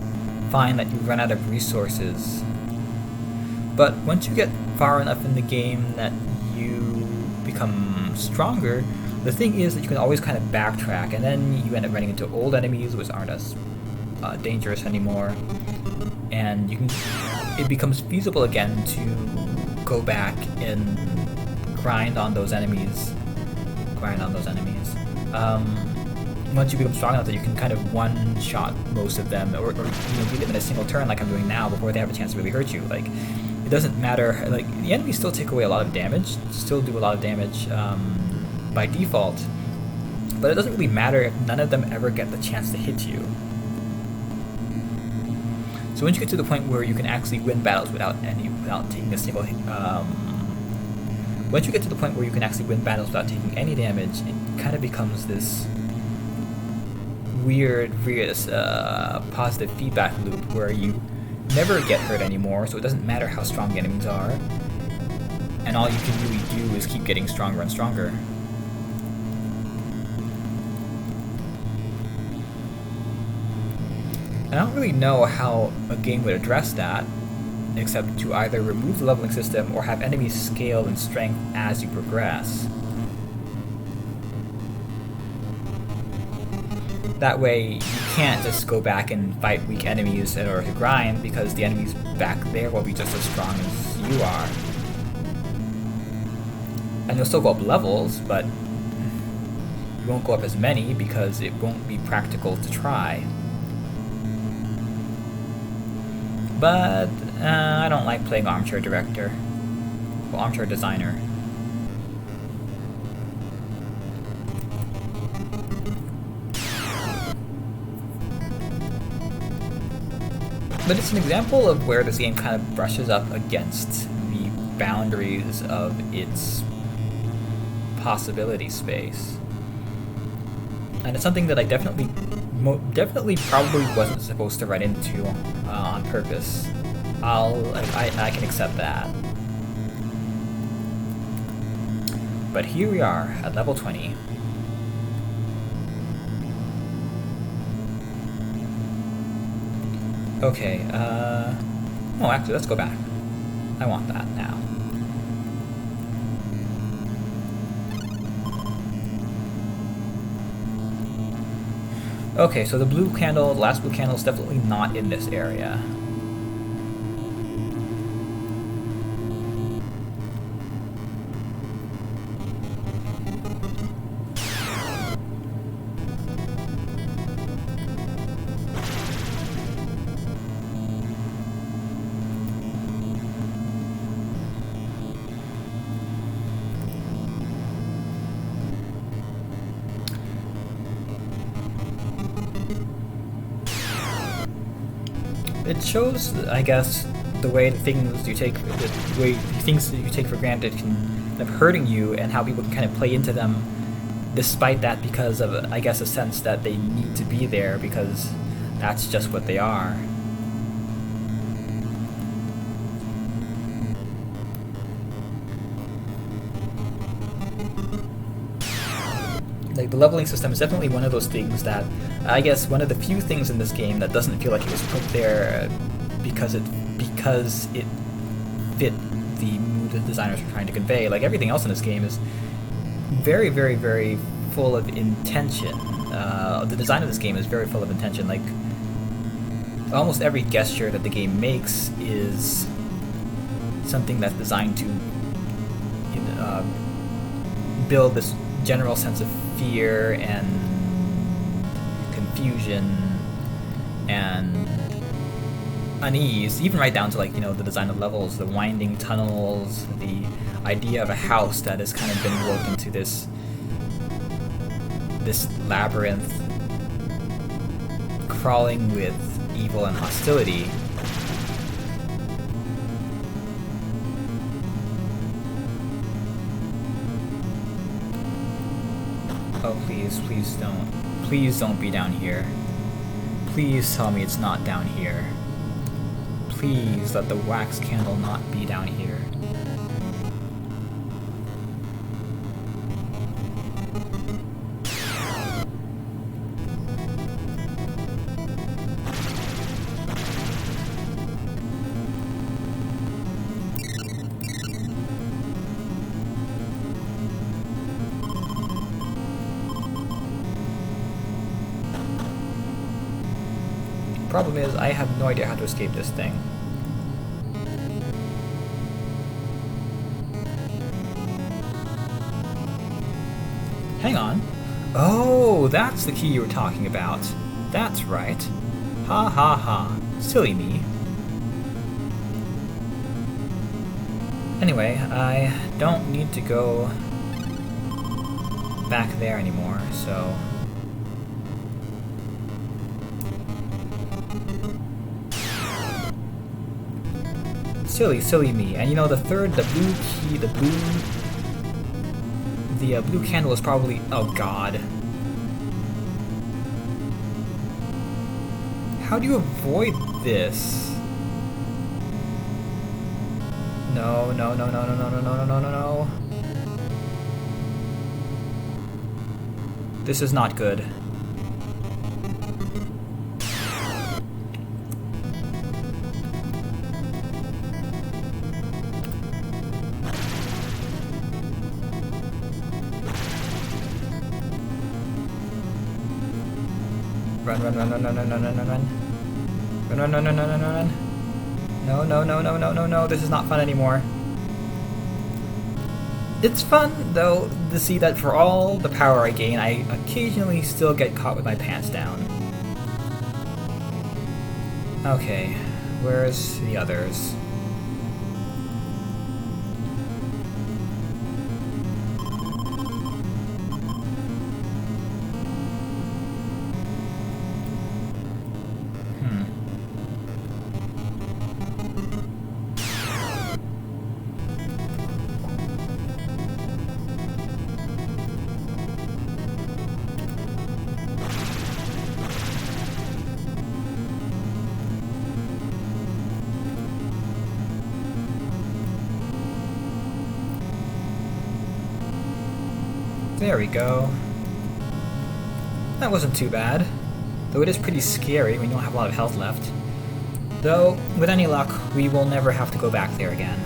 find that you run out of resources. But once you get far enough in the game that you become stronger, The thing is that you can always kind of backtrack, and then you end up running into old enemies which aren't as dangerous anymore, and it becomes feasible again to go back and grind on those enemies. Once you become strong enough that you can kind of one-shot most of them, or beat them in a single turn like I'm doing now before they have a chance to really hurt you. Like, it doesn't matter. Like, the enemies still take away a lot of damage, still do a lot of damage by default, but it doesn't really matter if none of them ever get the chance to hit you. So once you get to the point where you can actually win battles without taking a single once you get to the point where you can actually win battles without taking any damage, it kind of becomes this weird positive feedback loop where you never get hurt anymore, so it doesn't matter how strong the enemies are, and all you can really do is keep getting stronger and stronger. And I don't really know how a game would address that, except to either remove the leveling system or have enemies scale in strength as you progress. That way, you can't just go back and fight weak enemies in order to grind, because the enemies back there will be just as strong as you are. And you'll still go up levels, but you won't go up as many because it won't be practical to try. But I don't like playing Armchair Director. Well, Armchair Designer. But it's an example of where this game kind of brushes up against the boundaries of its possibility space. And it's something that I definitely probably wasn't supposed to run into on purpose. I can accept that. But here we are at level 20. Okay, oh, actually, let's go back. I want that now. Okay, so the last blue candle is definitely not in this area. It shows, I guess, the way things you take for granted can end up hurting you, and how people can kind of play into them, despite that, because of, I guess, a sense that they need to be there because that's just what they are. Like, the leveling system is definitely one of those things that, I guess, one of the few things in this game that doesn't feel like it was put there because it fit the mood the designers were trying to convey. Like, everything else in this game is very, very, very full of intention. The design of this game is very full of intention. Like, almost every gesture that the game makes is something that's designed to build this general sense of fear and confusion and unease, even right down to, like, the design of levels, the winding tunnels, the idea of a house that has kind of been worked into this labyrinth crawling with evil and hostility. Oh, please don't be down here. Please tell me it's not down here. Please let the wax candle not be down here. Problem is, I have no idea how to escape this thing. Hang on. Oh, that's the key you were talking about. That's right. Ha ha ha. Silly me. Anyway, I don't need to go back there anymore, so... Silly me. And you know, the blue key, the blue candle is probably... Oh god. How do you avoid this? No. This is not good. Run. No, this is not fun anymore. It's fun, though, to see that for all the power I gain, I occasionally still get caught with my pants down. Okay, where's the others? There we go. That wasn't too bad. Though it is pretty scary when you don't have a lot of health left. Though, with any luck, we will never have to go back there again.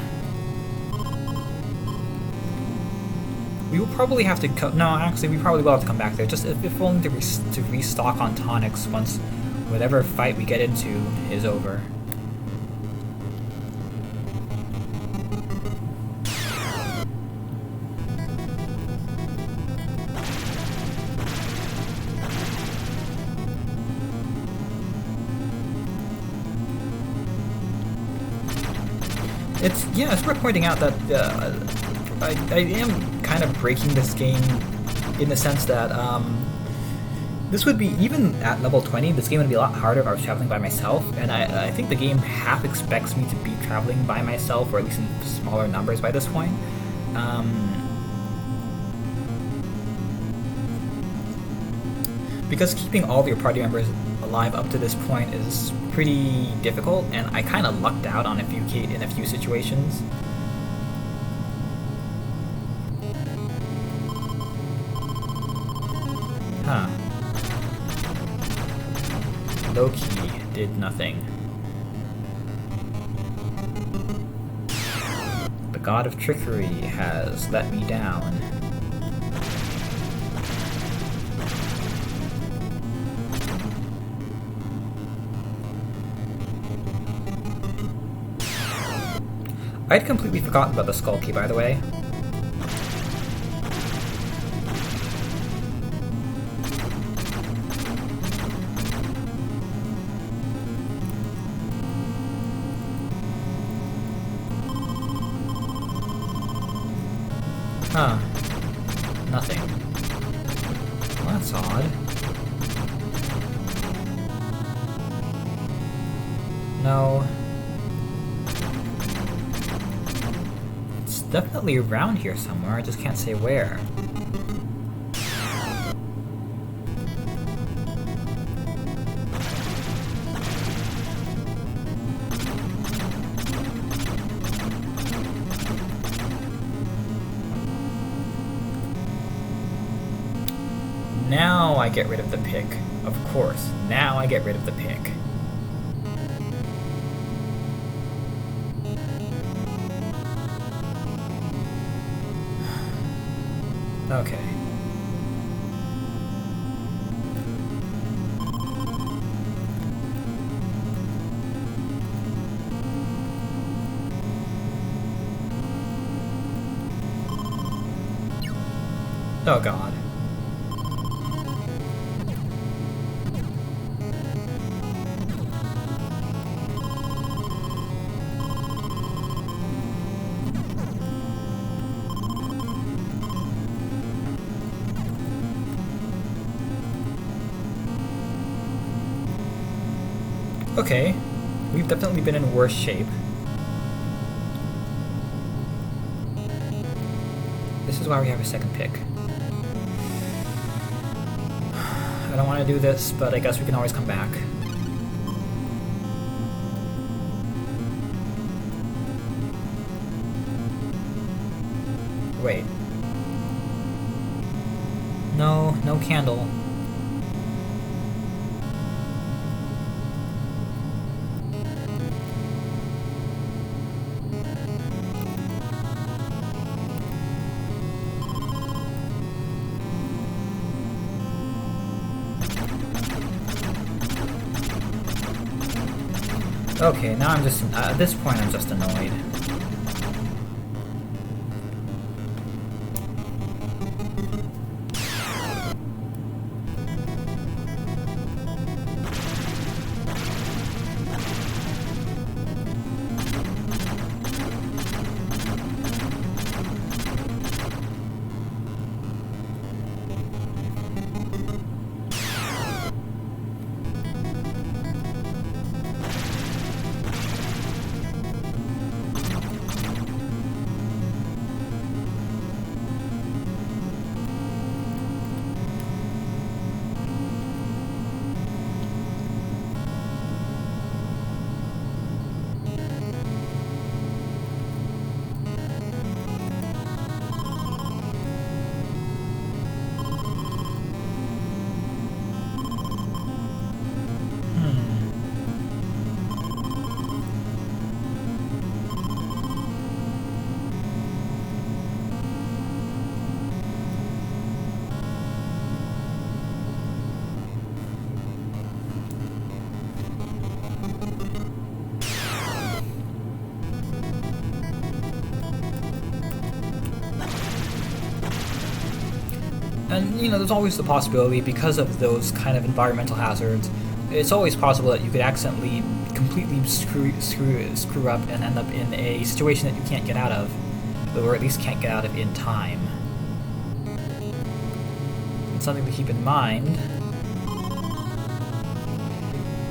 We will probably have to no, actually, we probably will have to come back there, just if only to restock on tonics once whatever fight we get into is over. It's worth pointing out that I am kind of breaking this game in the sense that this would be, even at level 20, this game would be a lot harder if I was traveling by myself, and I think the game half expects me to be traveling by myself, or at least in smaller numbers by this point. Because keeping all of your party members alive up to this point is pretty difficult, and I kind of lucked out on in a few situations. Huh. Loki did nothing. The god of trickery has let me down. I'd completely forgotten about the skull key, by the way. Huh. Nothing. Well, that's odd. No. It's definitely around here somewhere, I just can't say where. Now I get rid of the pick. Of course, now I get rid of the pick. Okay. Oh god. Okay, we've definitely been in worse shape. This is why we have a second pick. I don't want to do this, but I guess we can always come back. Wait. No, no candle. Okay, now I'm just, at this point I'm just annoyed. And, you know, there's always the possibility, because of those kind of environmental hazards, it's always possible that you could accidentally completely screw up and end up in a situation that you can't get out of, or at least can't get out of in time. It's something to keep in mind.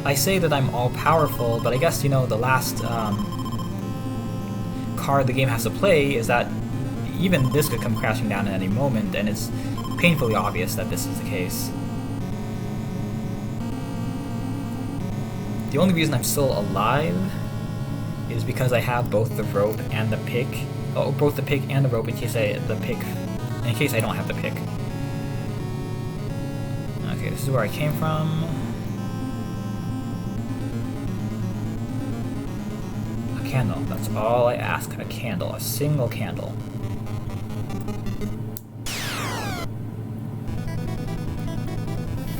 I say that I'm all-powerful, but I guess, you know, the last card the game has to play is that even this could come crashing down at any moment, and it's painfully obvious that this is the case. The only reason I'm still alive is because I have both the rope and the pick. Oh, both the pick and the rope in case I don't have the pick. Okay, this is where I came from. A candle, that's all I ask. A candle, a single candle.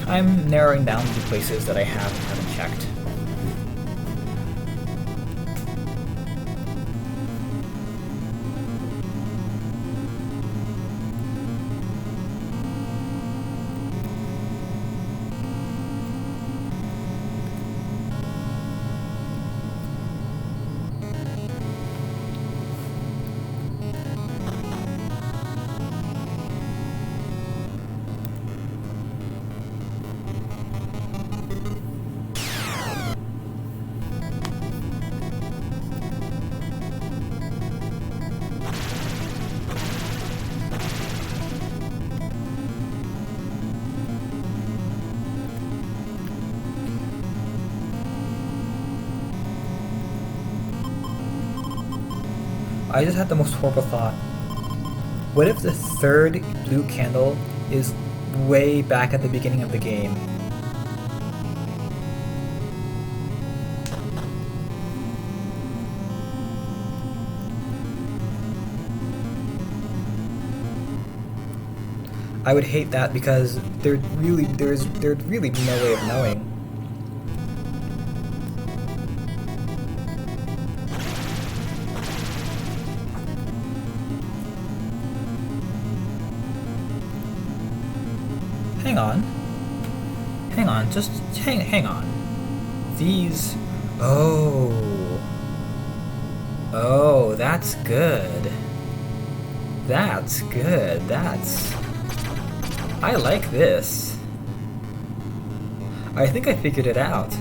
I'm narrowing down the places that I haven't checked. I just had the most horrible thought. What if the third blue candle is way back at the beginning of the game? I would hate that because there'd really be no way of knowing. hang on. Hang on, just hang on. These... Oh. Oh, that's good. That's good. I like this. I think I figured it out.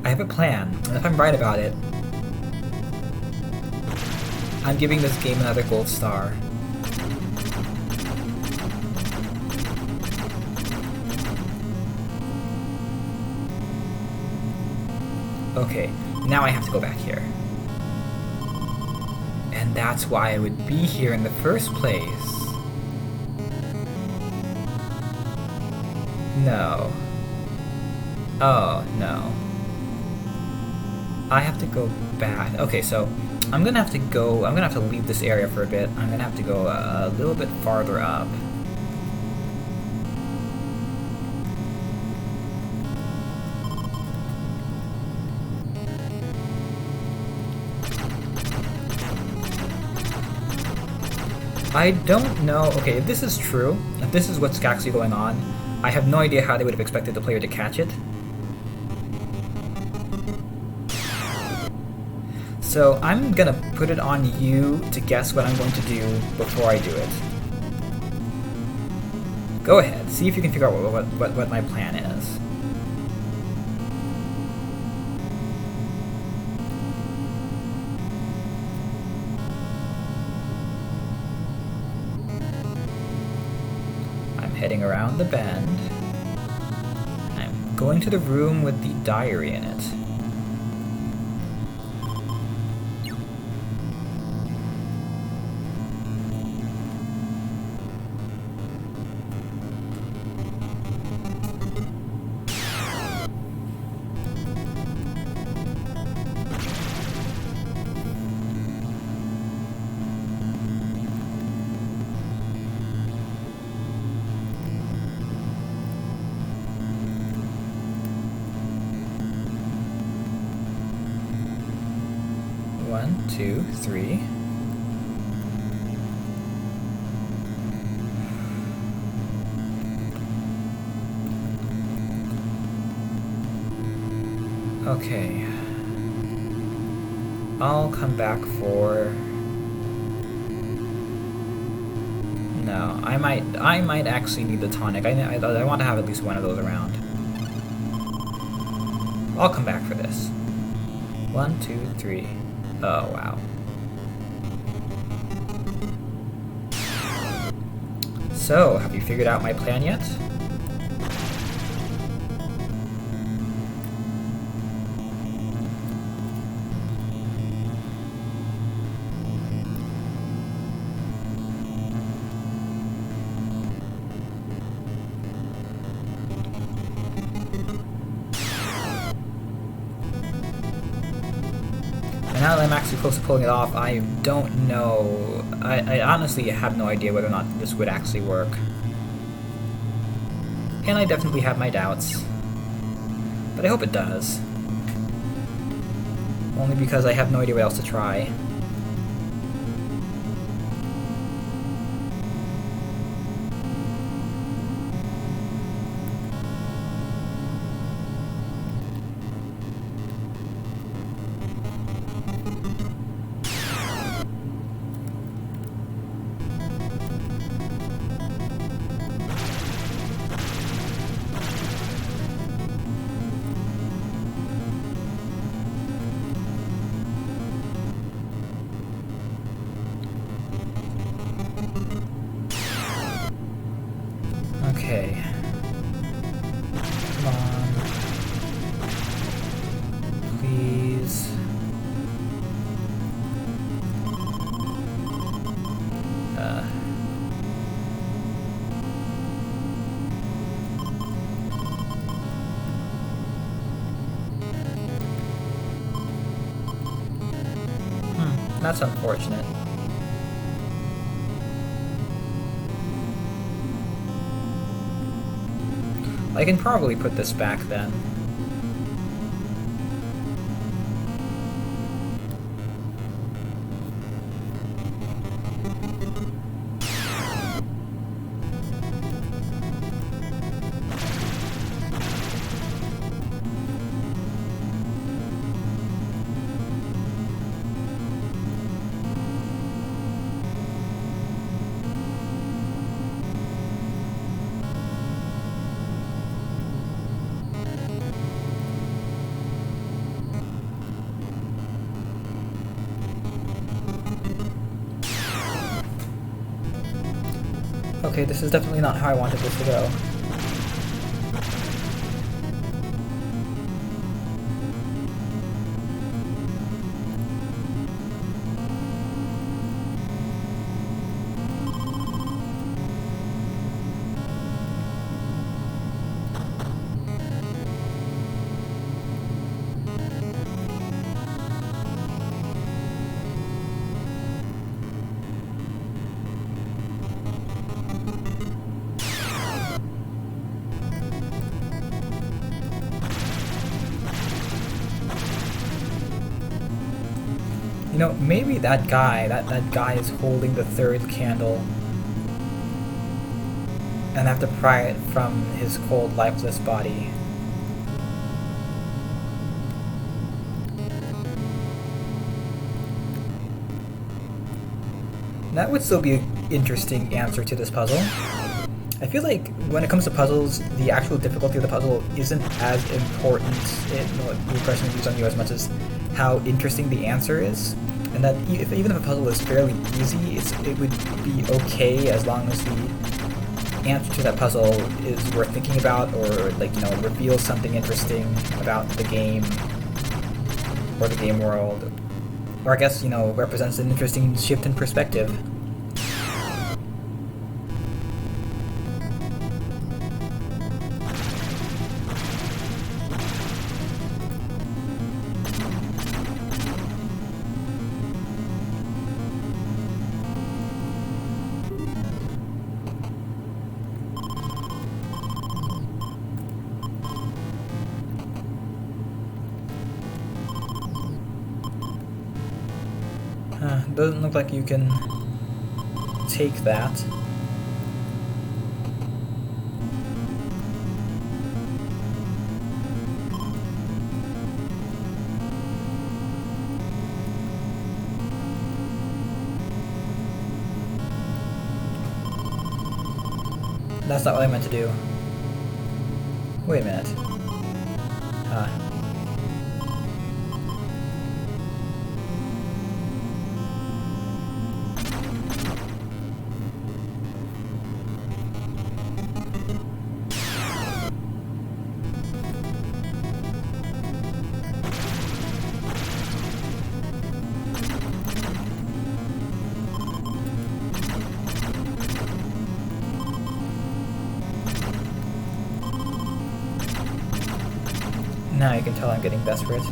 I have a plan, and if I'm right about it, I'm giving this game another gold star. Okay, now I have to go back here. And that's why I would be here in the first place. No. Oh, no. I have to go back. Okay, so I'm gonna have to leave this area for a bit. I'm gonna have to go a little bit farther up. I don't know. Okay, if this is true, if this is what's actually going on, I have no idea how they would have expected the player to catch it. So I'm gonna put it on you to guess what I'm going to do before I do it. Go ahead, see if you can figure out what my plan is. I'm heading around the bend. I'm going to the room with the diary in it. One, two, three. Okay. I'll come back for... No, I might actually need the tonic. I want to have at least one of those around. I'll come back for this. 1, 2, 3. Oh, wow. So, have you figured out my plan yet? Now that I'm actually close to pulling it off, I don't know. I honestly have no idea whether or not this would actually work. And I definitely have my doubts. But I hope it does. Only because I have no idea what else to try. Okay. Come on. Please. That's unfortunate. I can probably put this back then. Okay, this is definitely not how I wanted this to go. You know, maybe that guy is holding the third candle and I have to pry it from his cold, lifeless body. That would still be an interesting answer to this puzzle. I feel like when it comes to puzzles, the actual difficulty of the puzzle isn't as important, the impression it leaves on you as much as how interesting the answer is. And that even if a puzzle is fairly easy, it would be okay as long as the answer to that puzzle is worth thinking about, or reveals something interesting about the game or the game world, or I guess represents an interesting shift in perspective. Doesn't look like you can take that. That's not what I meant to do. Wait a minute. Huh. Now you can tell I'm getting desperate.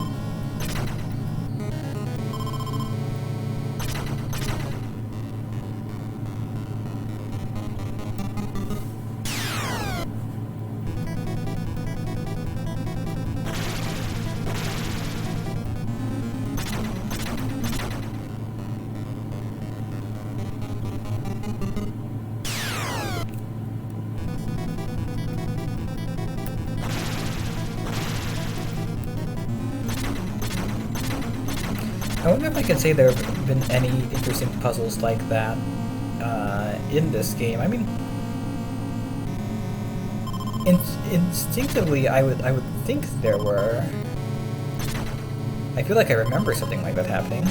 I wonder if I can say there have been any interesting puzzles like that in this game. I mean, instinctively, I would think there were. I feel like I remember something like that happening.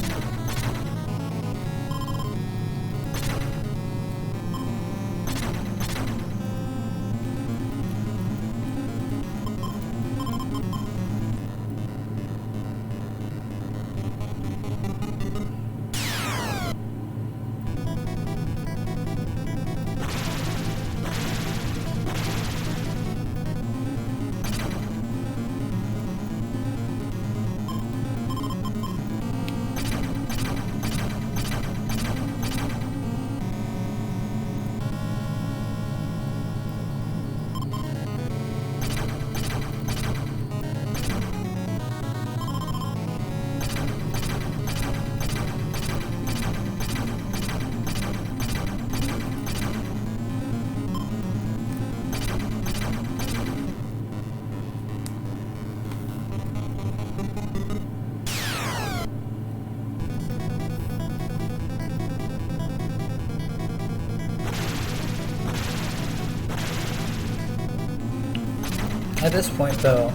At this point, though,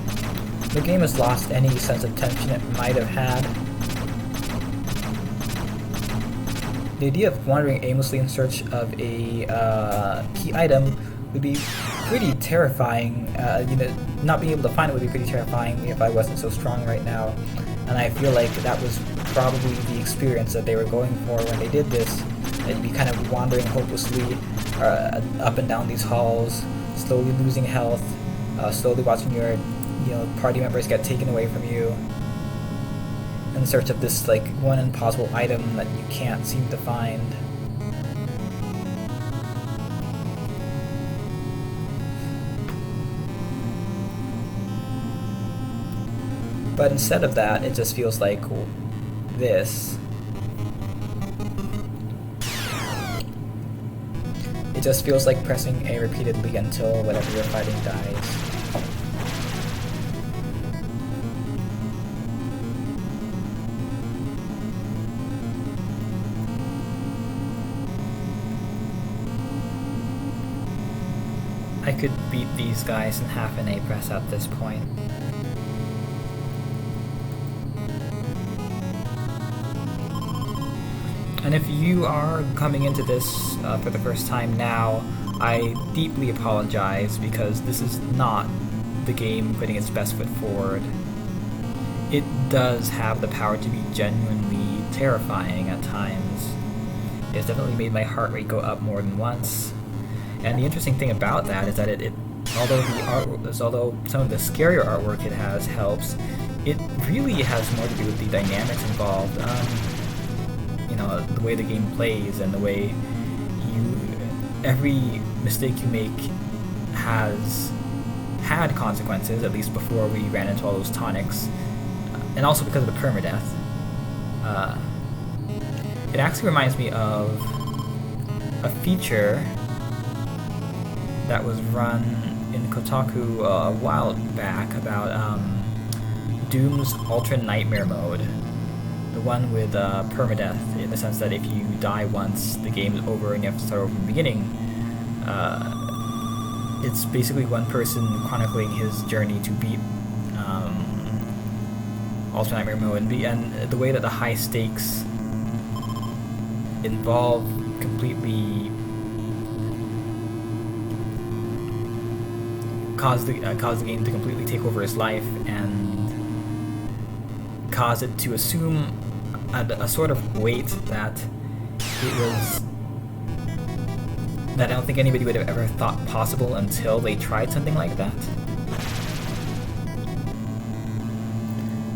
the game has lost any sense of tension it might have had. the idea of wandering aimlessly in search of a key item would be pretty terrifying. Not being able to find it would be pretty terrifying if I wasn't so strong right now. And I feel like that was probably the experience that they were going for when they did this. That you'd be kind of wandering hopelessly up and down these halls, slowly losing health, slowly watching your party members get taken away from you, in search of this like one impossible item that you can't seem to find. But instead of that, it just feels like this. It just feels like pressing A repeatedly until whatever you're fighting dies. I could beat these guys in half an A press at this point. And if you are coming into this for the first time now, I deeply apologize because this is not the game putting its best foot forward. It does have the power to be genuinely terrifying at times. It's definitely made my heart rate go up more than once. And the interesting thing about that is that although some of the scarier artwork it has helps, it really has more to do with the dynamics involved. The way the game plays and the way every mistake you make has had consequences, at least before we ran into all those tonics, and also because of the permadeath. It actually reminds me of a feature that was run in Kotaku a while back about Doom's Ultra Nightmare mode. The one with permadeath, in the sense that if you die once, the game is over and you have to start over from the beginning. It's basically one person chronicling his journey to beat Ultra Nightmare mode, and the way that the high stakes involve completely cause the game to completely take over his life and cause it to assume a sort of weight that I don't think anybody would have ever thought possible until they tried something like that.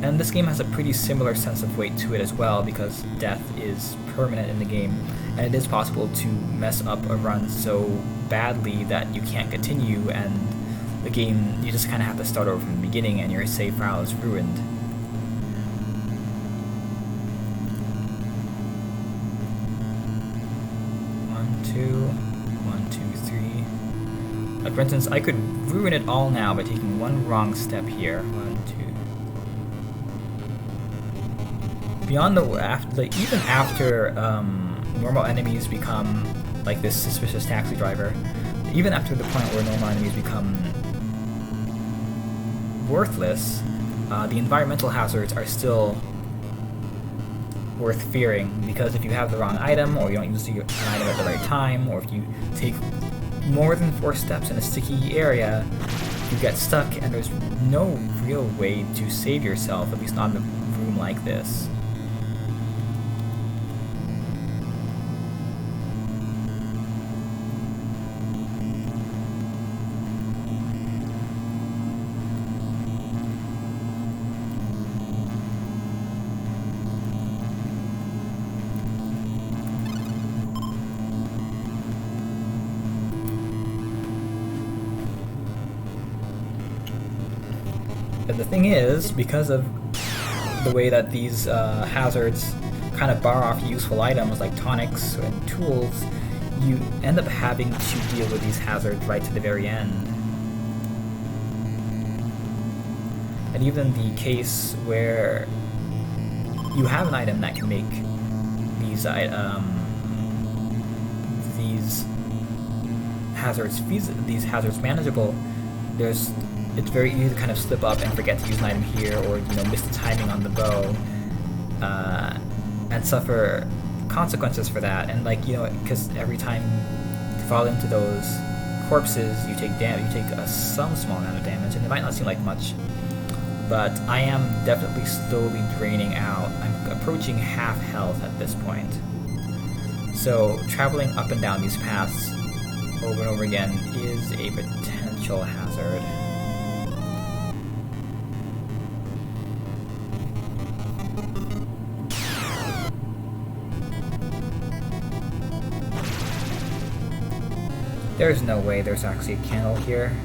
And this game has a pretty similar sense of weight to it as well, because death is permanent in the game, and it is possible to mess up a run so badly that you can't continue, and the game, you just kind of have to start over from the beginning and your save file is ruined. Like, for instance, I could ruin it all now by taking one wrong step here. 1, 2. Beyond even after normal enemies become like this suspicious taxi driver, even after the point where normal enemies become worthless, the environmental hazards are still worth fearing, because if you have the wrong item, or you don't use an item at the right time, or if you take more than 4 steps in a sticky area, you get stuck and there's no real way to save yourself, at least not in a room like this. And the thing is, because of the way that these hazards kind of bar off useful items like tonics and tools, you end up having to deal with these hazards right to the very end. And even the case where you have an item that can make these hazards manageable, it's very easy to kind of slip up and forget to use an item here, or miss the timing on the bow, and suffer consequences for that, and like, you know, because every time you fall into those corpses, you take some small amount of damage, and it might not seem like much, but I am definitely slowly draining out. I'm approaching half health at this point, so traveling up and down these paths over and over again is a potential hazard. There's no way there's actually a candle here.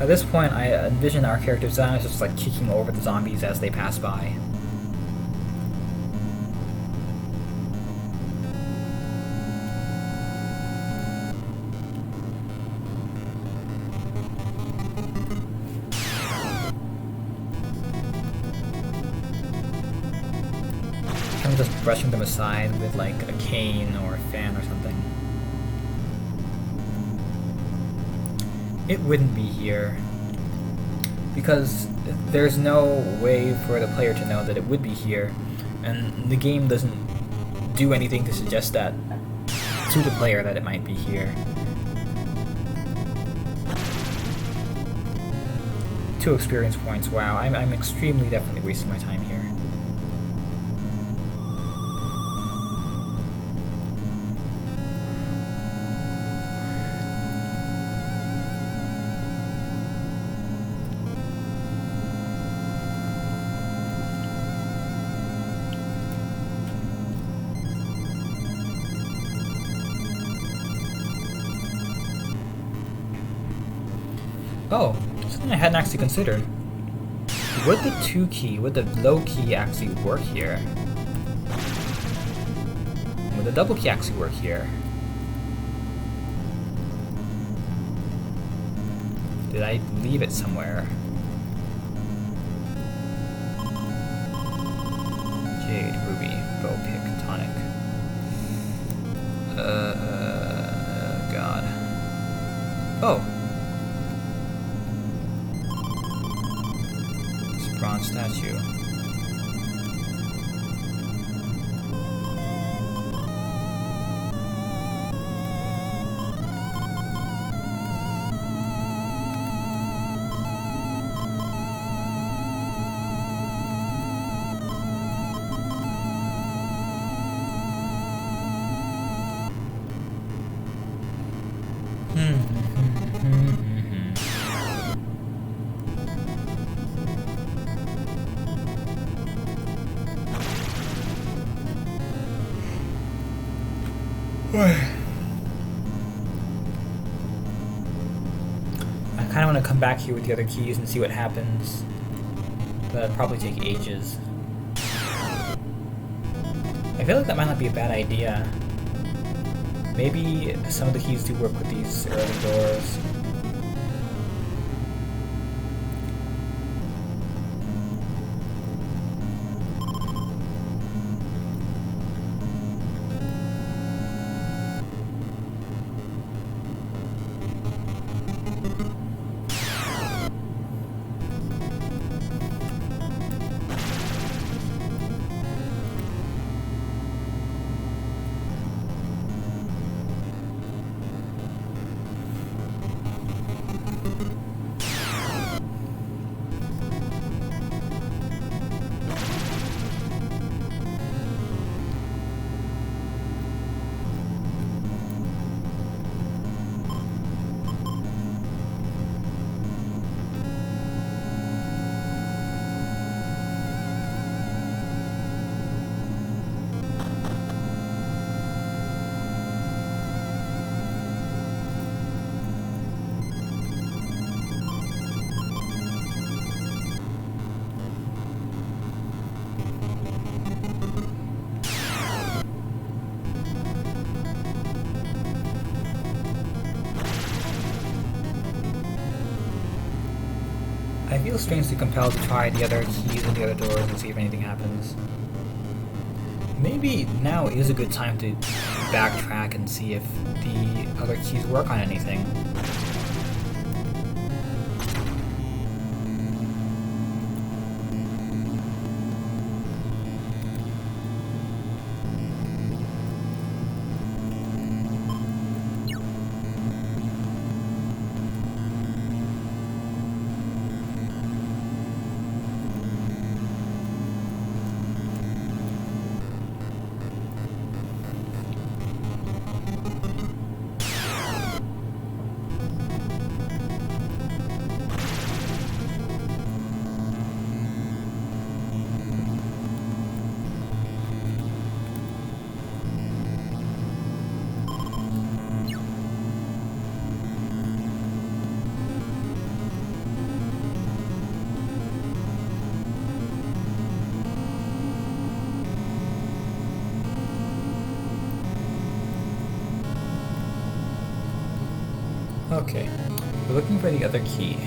At this point, I envision our character design as just like kicking over the zombies as they pass by. I'm just brushing them aside with like a cane or a fan or something. It wouldn't be here, because there's no way for the player to know that it would be here, and the game doesn't do anything to suggest that to the player that it might be here. 2 experience points, wow, I'm extremely definitely wasting my time here. Oh, something I hadn't actually considered. Would the 2 key, would the low key actually work here? Would the double key actually work here? Did I leave it somewhere? Jade, ruby, bow pick, tonic. God. Oh! Bronze statue. I kind of want to come back here with the other keys and see what happens. That'd probably take ages. I feel like that might not be a bad idea. Maybe some of the keys do work with these early doors. feel strangely compelled to try the other keys and the other doors and see if anything happens. Maybe now is a good time to backtrack and see if the other keys work on anything. Okay, we're looking for the other key.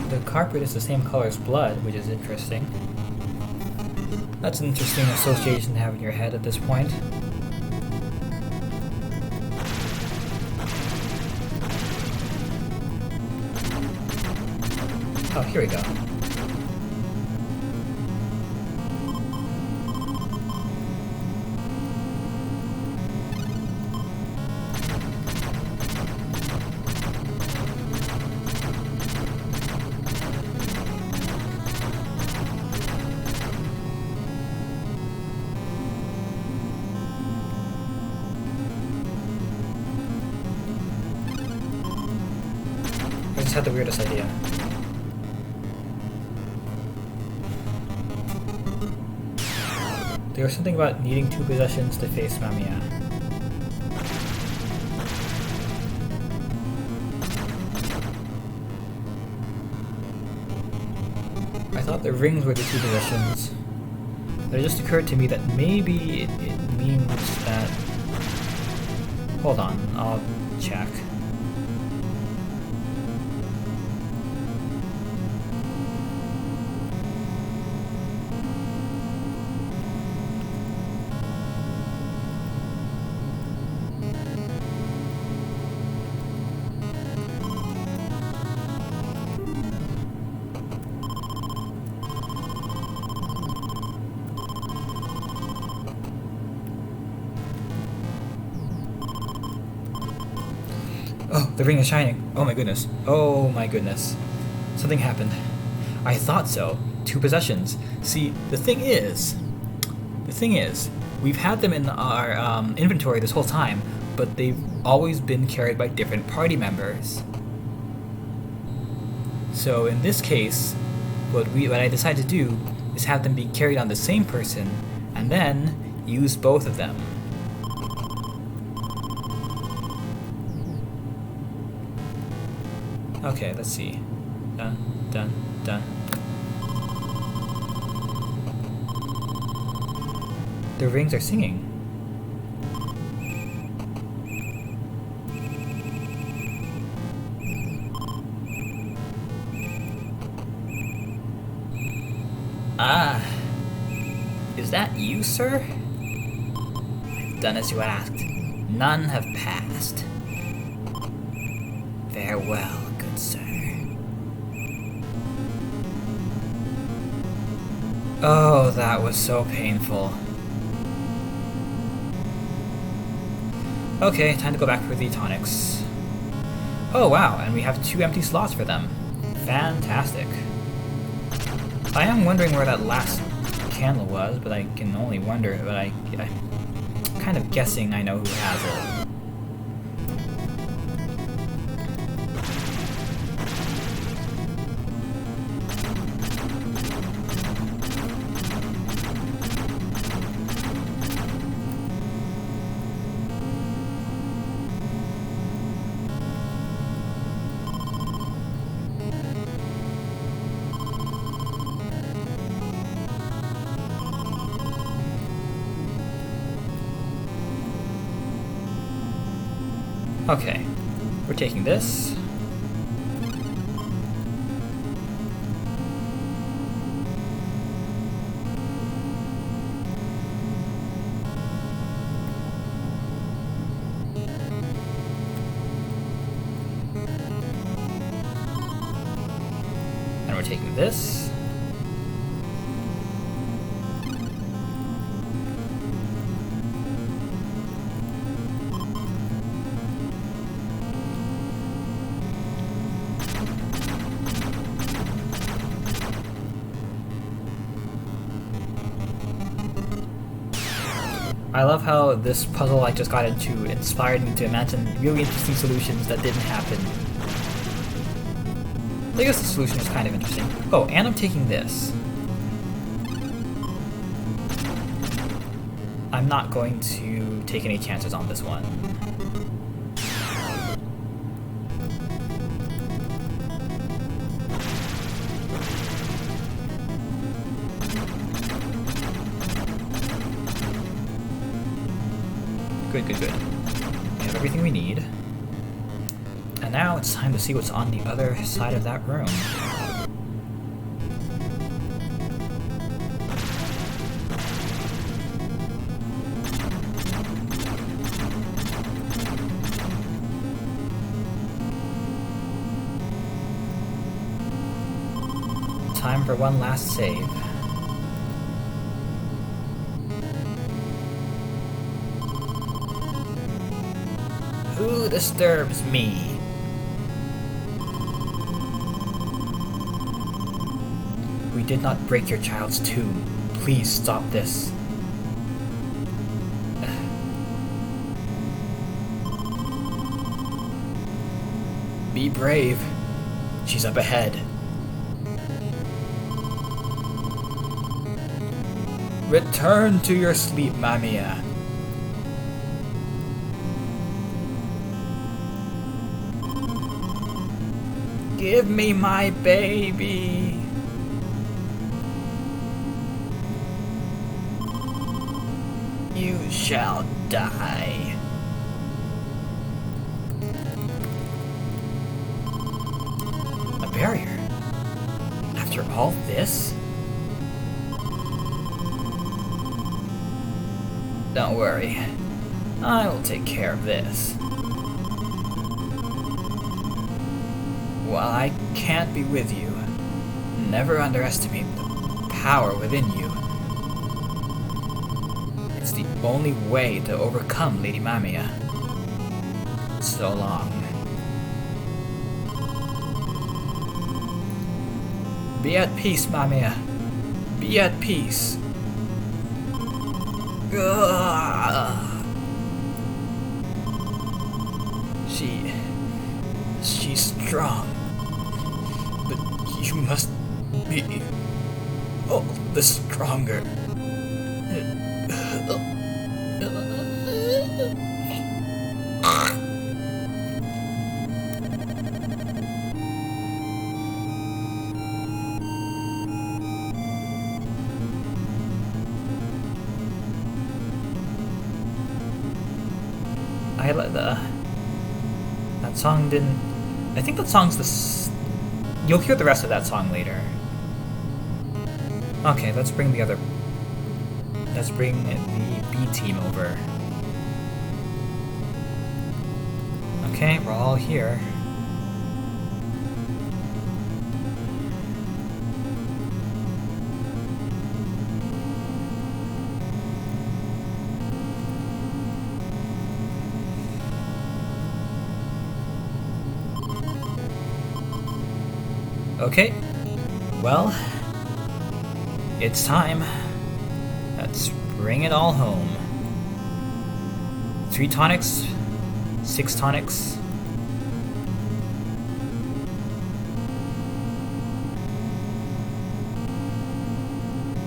The carpet is the same color as blood, which is interesting. That's an interesting association to have in your head at this point. Oh, here we go. I just had the weirdest idea. There was something about needing 2 possessions to face Mamiya. I thought the rings were the 2 possessions, but it just occurred to me that maybe it means that... Hold on, I'll check. Oh, the ring is shining. Oh my goodness. Oh my goodness. Something happened. I thought so. 2 possessions. See, the thing is, we've had them in our inventory this whole time, but they've always been carried by different party members. So in this case, what I decided to do is have them be carried on the same person, and then use both of them. Okay, let's see. Dun, dun, dun. The rings are singing. Ah, is that you, sir? I've done as you asked. None have passed. Farewell, good sir. Oh, that was so painful. Okay, time to go back for the tonics. Oh wow, and we have 2 empty slots for them. Fantastic. I am wondering where that last candle was, but I can only wonder, but I'm kind of guessing I know who has it. Okay, we're taking this. And we're taking this. I love how this puzzle I just got into inspired me to imagine really interesting solutions that didn't happen. I guess the solution is kind of interesting. Oh, and I'm taking this. I'm not going to take any chances on this one. Good, good, good. We have everything we need. And now it's time to see what's on the other side of that room. Time for one last save. Who disturbs me? We did not break your child's tomb. Please stop this. Be brave. She's up ahead. Return to your sleep, Mamiya. Give me my baby. You shall die. A barrier? After all this? Don't worry. I will take care of this. While I can't be with you, never underestimate the power within you. It's the only way to overcome Lady Mamiya. So long. Be at peace, Mamiya. Be at peace. She's strong. But you must be all the stronger. That song didn't. I think that song's you'll hear the rest of that song later. Okay, let's bring the other... Let's bring the B team over. Okay, we're all here. Okay, well, it's time. Let's bring it all home. 3 tonics, 6 tonics.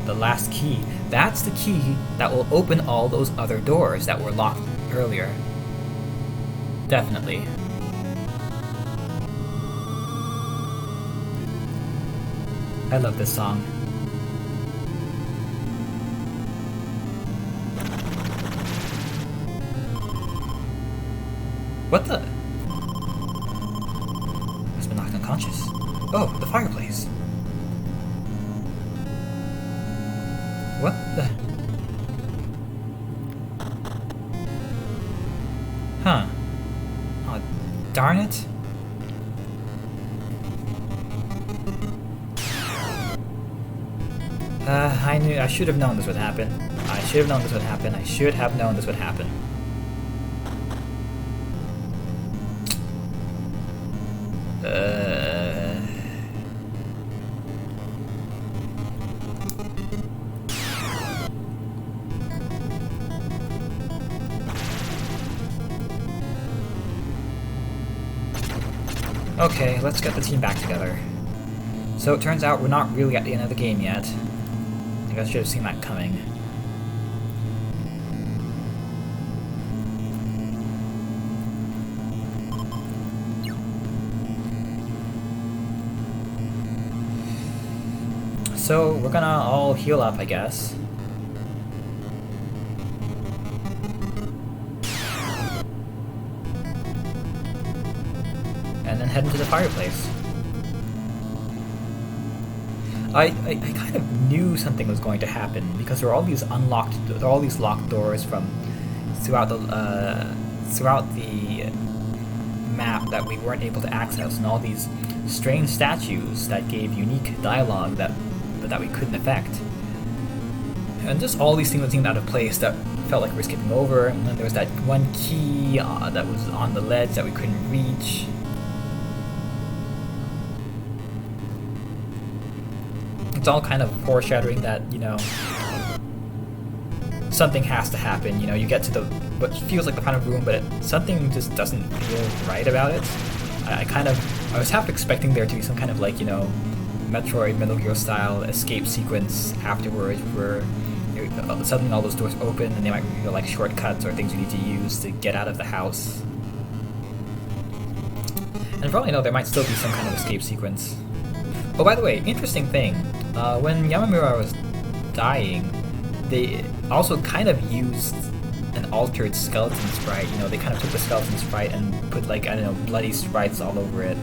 The last key. That's the key that will open all those other doors that were locked earlier. Definitely. I love this song. What the? Has been knocked unconscious. Oh, the fireplace. What the? Huh. Oh, darn it. I should have known this would happen. I should have known this would happen. I should have known this would happen. Okay, let's get the team back together. So it turns out we're not really at the end of the game yet. I think I should have seen that coming. So we're gonna all heal up, I guess. And then head into the fireplace. I kind of knew something was going to happen because there are all these locked doors from throughout the map that we weren't able to access, and all these strange statues that gave unique dialogue that we couldn't affect, and just all these things that seemed out of place that felt like we were skipping over. And then there was that one key that was on the ledge that we couldn't reach. It's all kind of foreshadowing that, you know, something has to happen. You know, you get to the what feels like the final room, but something just doesn't feel right about it. I was half expecting there to be some kind of, like, you know, Metroid, Metal Gear style escape sequence afterwards, where suddenly all those doors open and they might reveal like shortcuts or things you need to use to get out of the house. And for all I know, there might still be some kind of escape sequence. Oh, by the way, interesting thing. When Yamamura was dying, they also kind of used an altered skeleton sprite. You know, they kind of took the skeleton sprite and put, like, I don't know, bloody sprites all over it.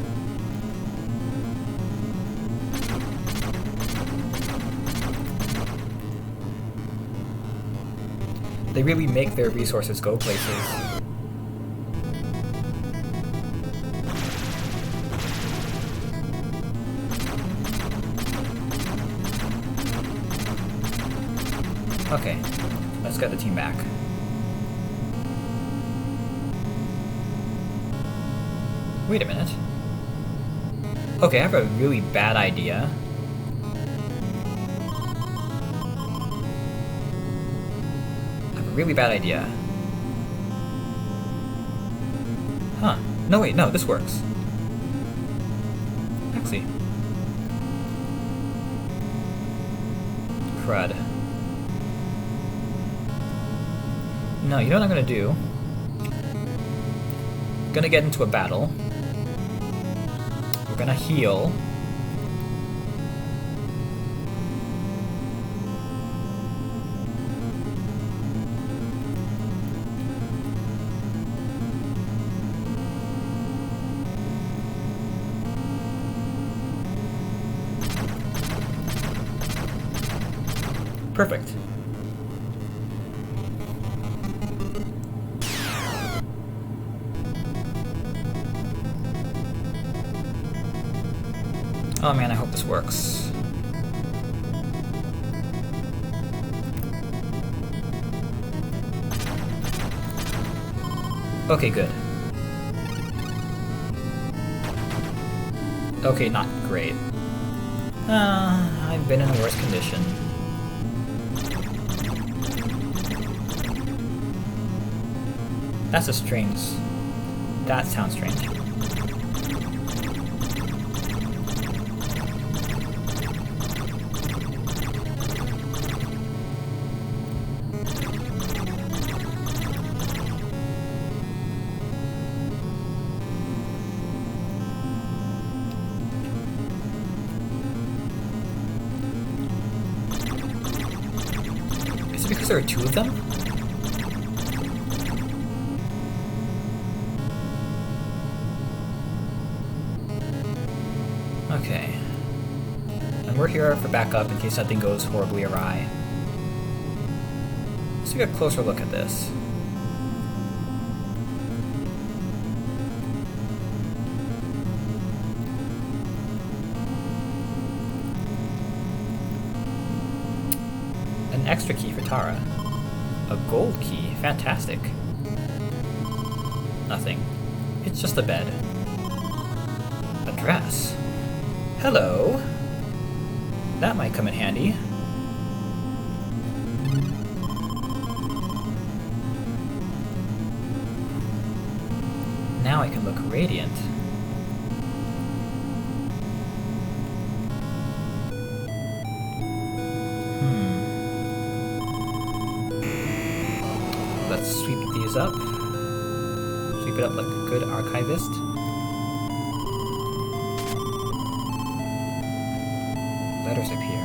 They really make their resources go places. Okay, let's get the team back. Wait a minute. Okay, I have a really bad idea. Really bad idea. Huh. No, wait, no, this works. Actually. Crud. No, you know what I'm gonna do? I'm gonna get into a battle. We're gonna heal. Perfect. Oh man, I hope this works. Okay, good. Okay, not great. I've been in a worse condition. That's a strange... That sounds strange. Is it because there are two of them? Okay. And we're here for backup in case something goes horribly awry. Let's take a closer look at this. An extra key for Tara. A gold key. Fantastic. Nothing. It's just a bed. A dress. Hello. That might come in handy. Now I can look radiant. Let's sweep these up. Sweep it up like a good archivist. Letters appear.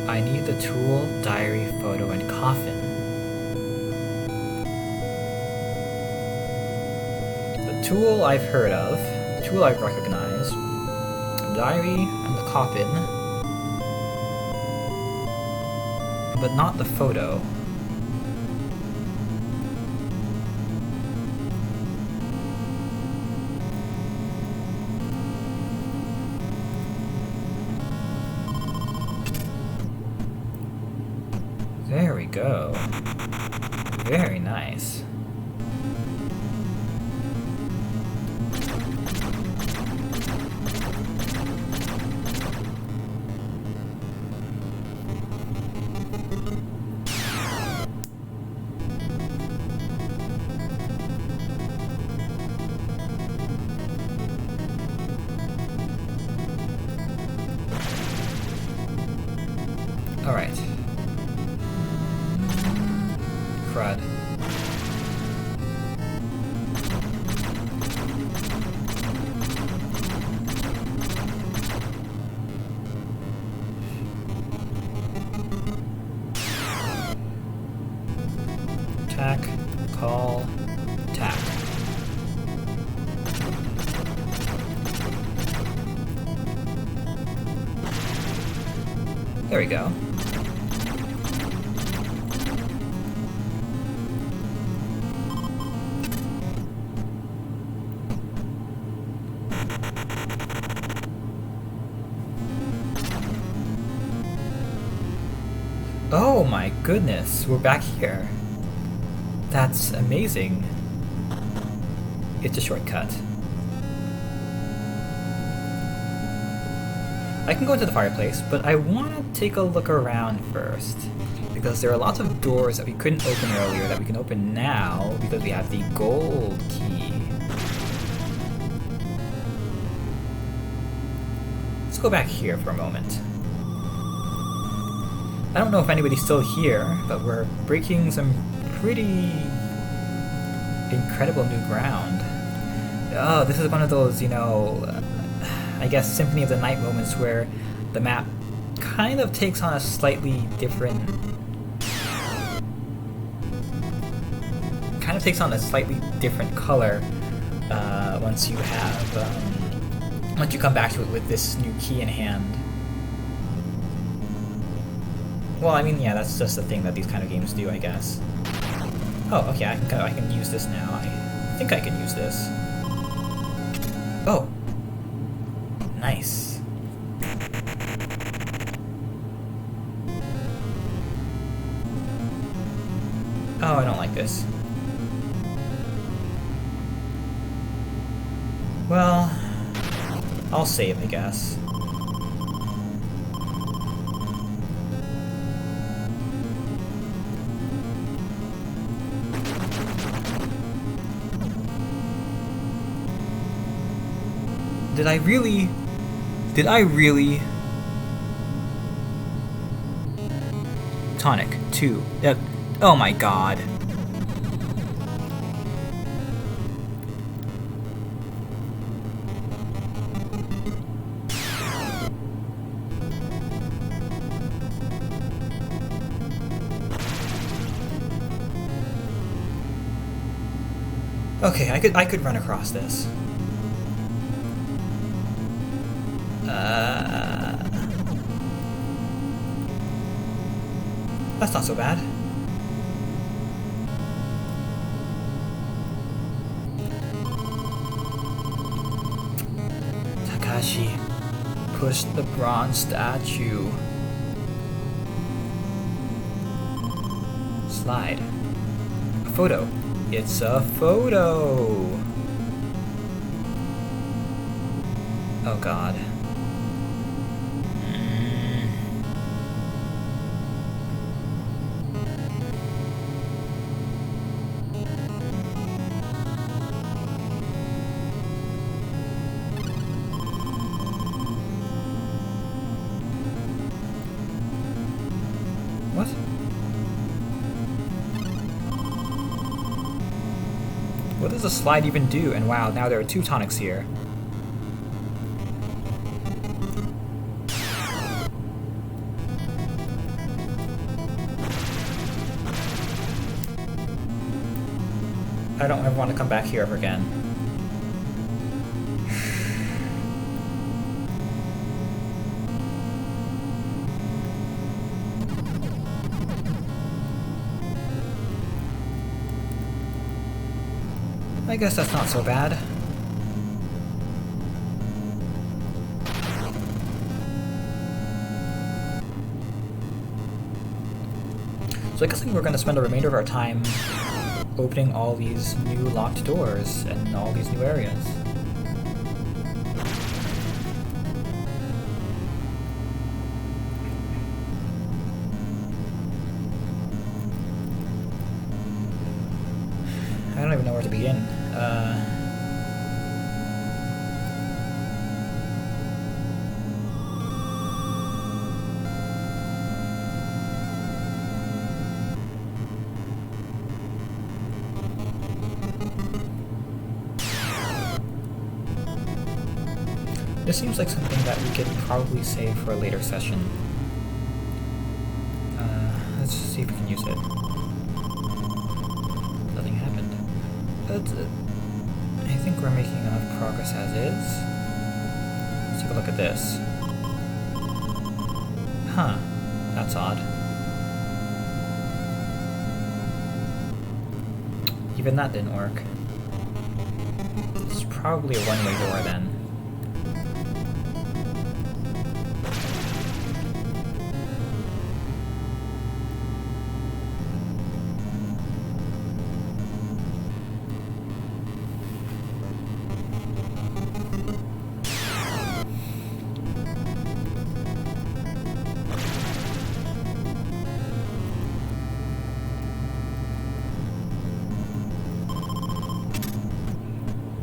I need the tool, diary, photo, and coffin. The tool I've heard of, the tool I've recognized, the diary and the coffin, but not the photo. There we go. Very nice. All right. Crud. Attack, call, attack. There we go. Oh my goodness, we're back here. That's amazing. It's a shortcut. I can go into the fireplace, but I want to take a look around first. Because there are lots of doors that we couldn't open earlier that we can open now because we have the gold key. Let's go back here for a moment. I don't know if anybody's still here, but we're breaking some pretty incredible new ground. Oh, this is one of those, you know, I guess Symphony of the Night moments where the map kind of takes on a slightly different... color once you have once you come back to it with this new key in hand. Well, I mean, yeah, that's just the thing that these kind of games do, I guess. Oh, okay, I can use this now. I think I can use this. Oh! Nice. Oh, I don't like this. Well, I'll save, I guess. Did I really? Tonic 2. Oh my god. Okay, I could run across this. That's not so bad. Takashi, push the bronze statue. Slide. A photo. It's a photo. Oh god. What? What does a slide even do? And wow, now there are 2 tonics here. I don't ever want to come back here ever again. I guess that's not so bad. So I guess we're going to spend the remainder of our time opening all these new locked doors and all these new areas. I don't even know where to begin. This seems like something that we could probably save for a later session. Let's see if we can use it. Nothing happened. But I think we're making enough progress as is. Let's take a look at this. Huh. That's odd. Even that didn't work. It's probably a one-way door then.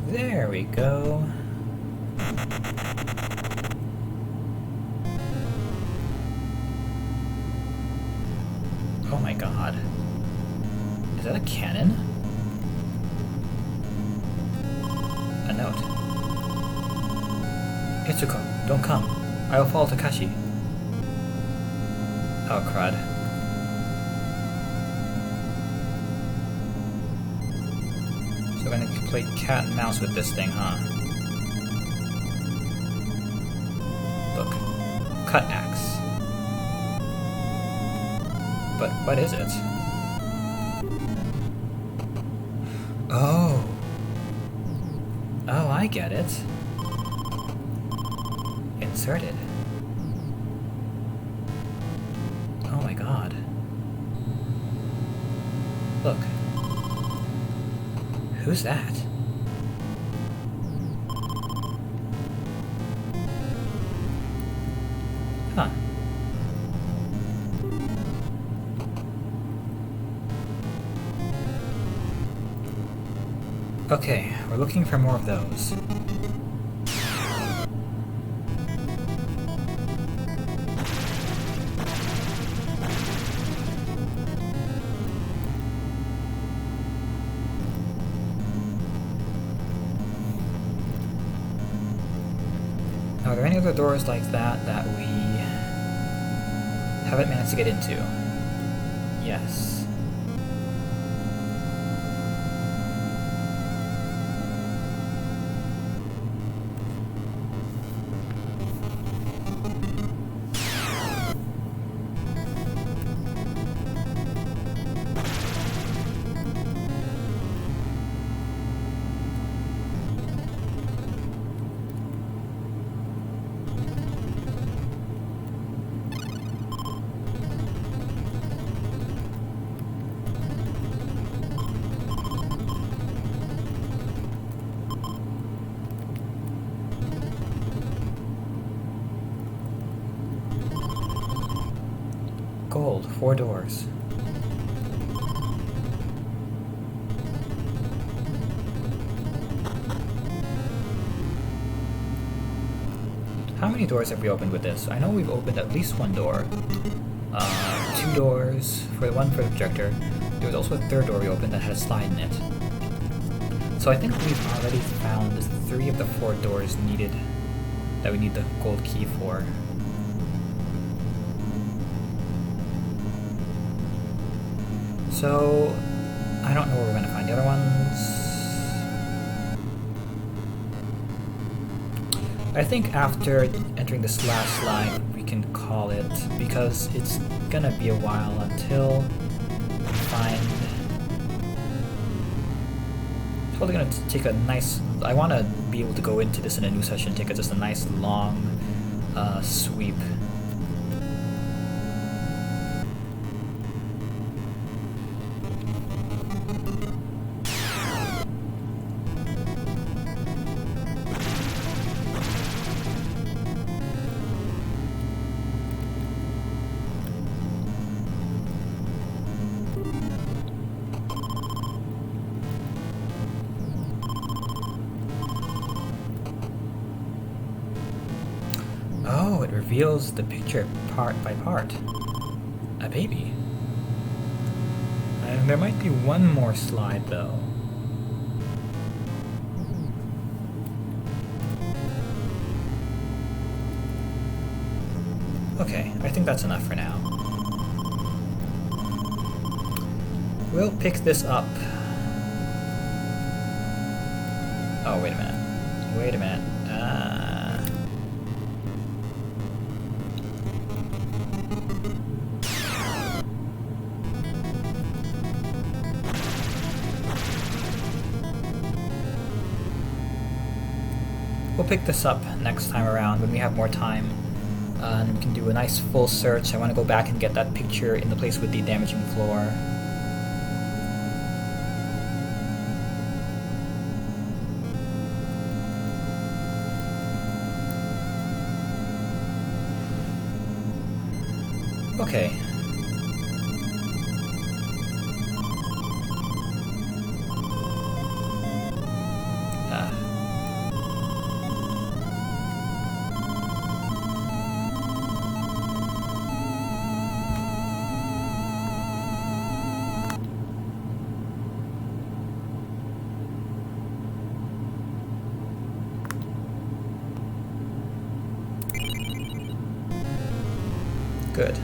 There we go. Oh my god. Is that a cannon? A note. Itsuko, don't come. I will follow Takashi. Oh crud. So we're gonna play cat and mouse with this thing, huh? cut axe. But what is it? Oh. Oh, I get it. Inserted. Oh my god. Look. Who's that? Huh. Okay, we're looking for more of those. Are there any other doors like that that we haven't managed to get into? Yes. Gold, 4 doors. How many doors have we opened with this? I know we've opened at least 1 door. 2 doors, for one for the projector. There was also a 3rd door we opened that had a slide in it. So I think we've already found 3 of the 4 doors needed, that we need the gold key for. So, I don't know where we're going to find the other ones. I think after entering this last line, we can call it, because it's going to be a while until we find... It's probably going to take a nice... I want to be able to go into this in a new session, take just a nice long sweep. Oh, it reveals the picture part by part. A baby. And there might be one more slide though. Okay, I think that's enough for now. We'll pick this up. Oh, wait a minute. Wait a minute. We'll pick this up next time around when we have more time, and we can do a nice full search. I want to go back and get that picture in the place with the damaging floor. Okay. Good.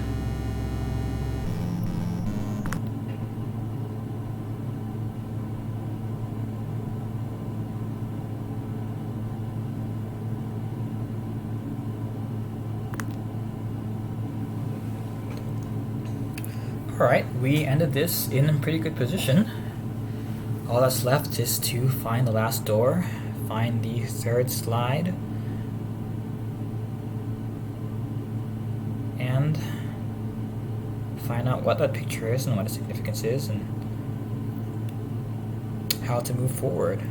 Alright, we ended this in a pretty good position. All that's left is to find the last door, find the third slide, and find out what that picture is and what its significance is and how to move forward.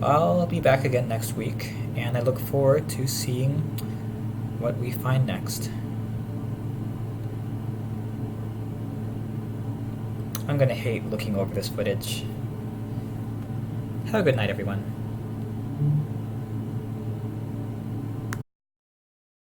I'll be back again next week, and I look forward to seeing what we find next. I'm gonna hate looking over this footage. Have a good night, everyone.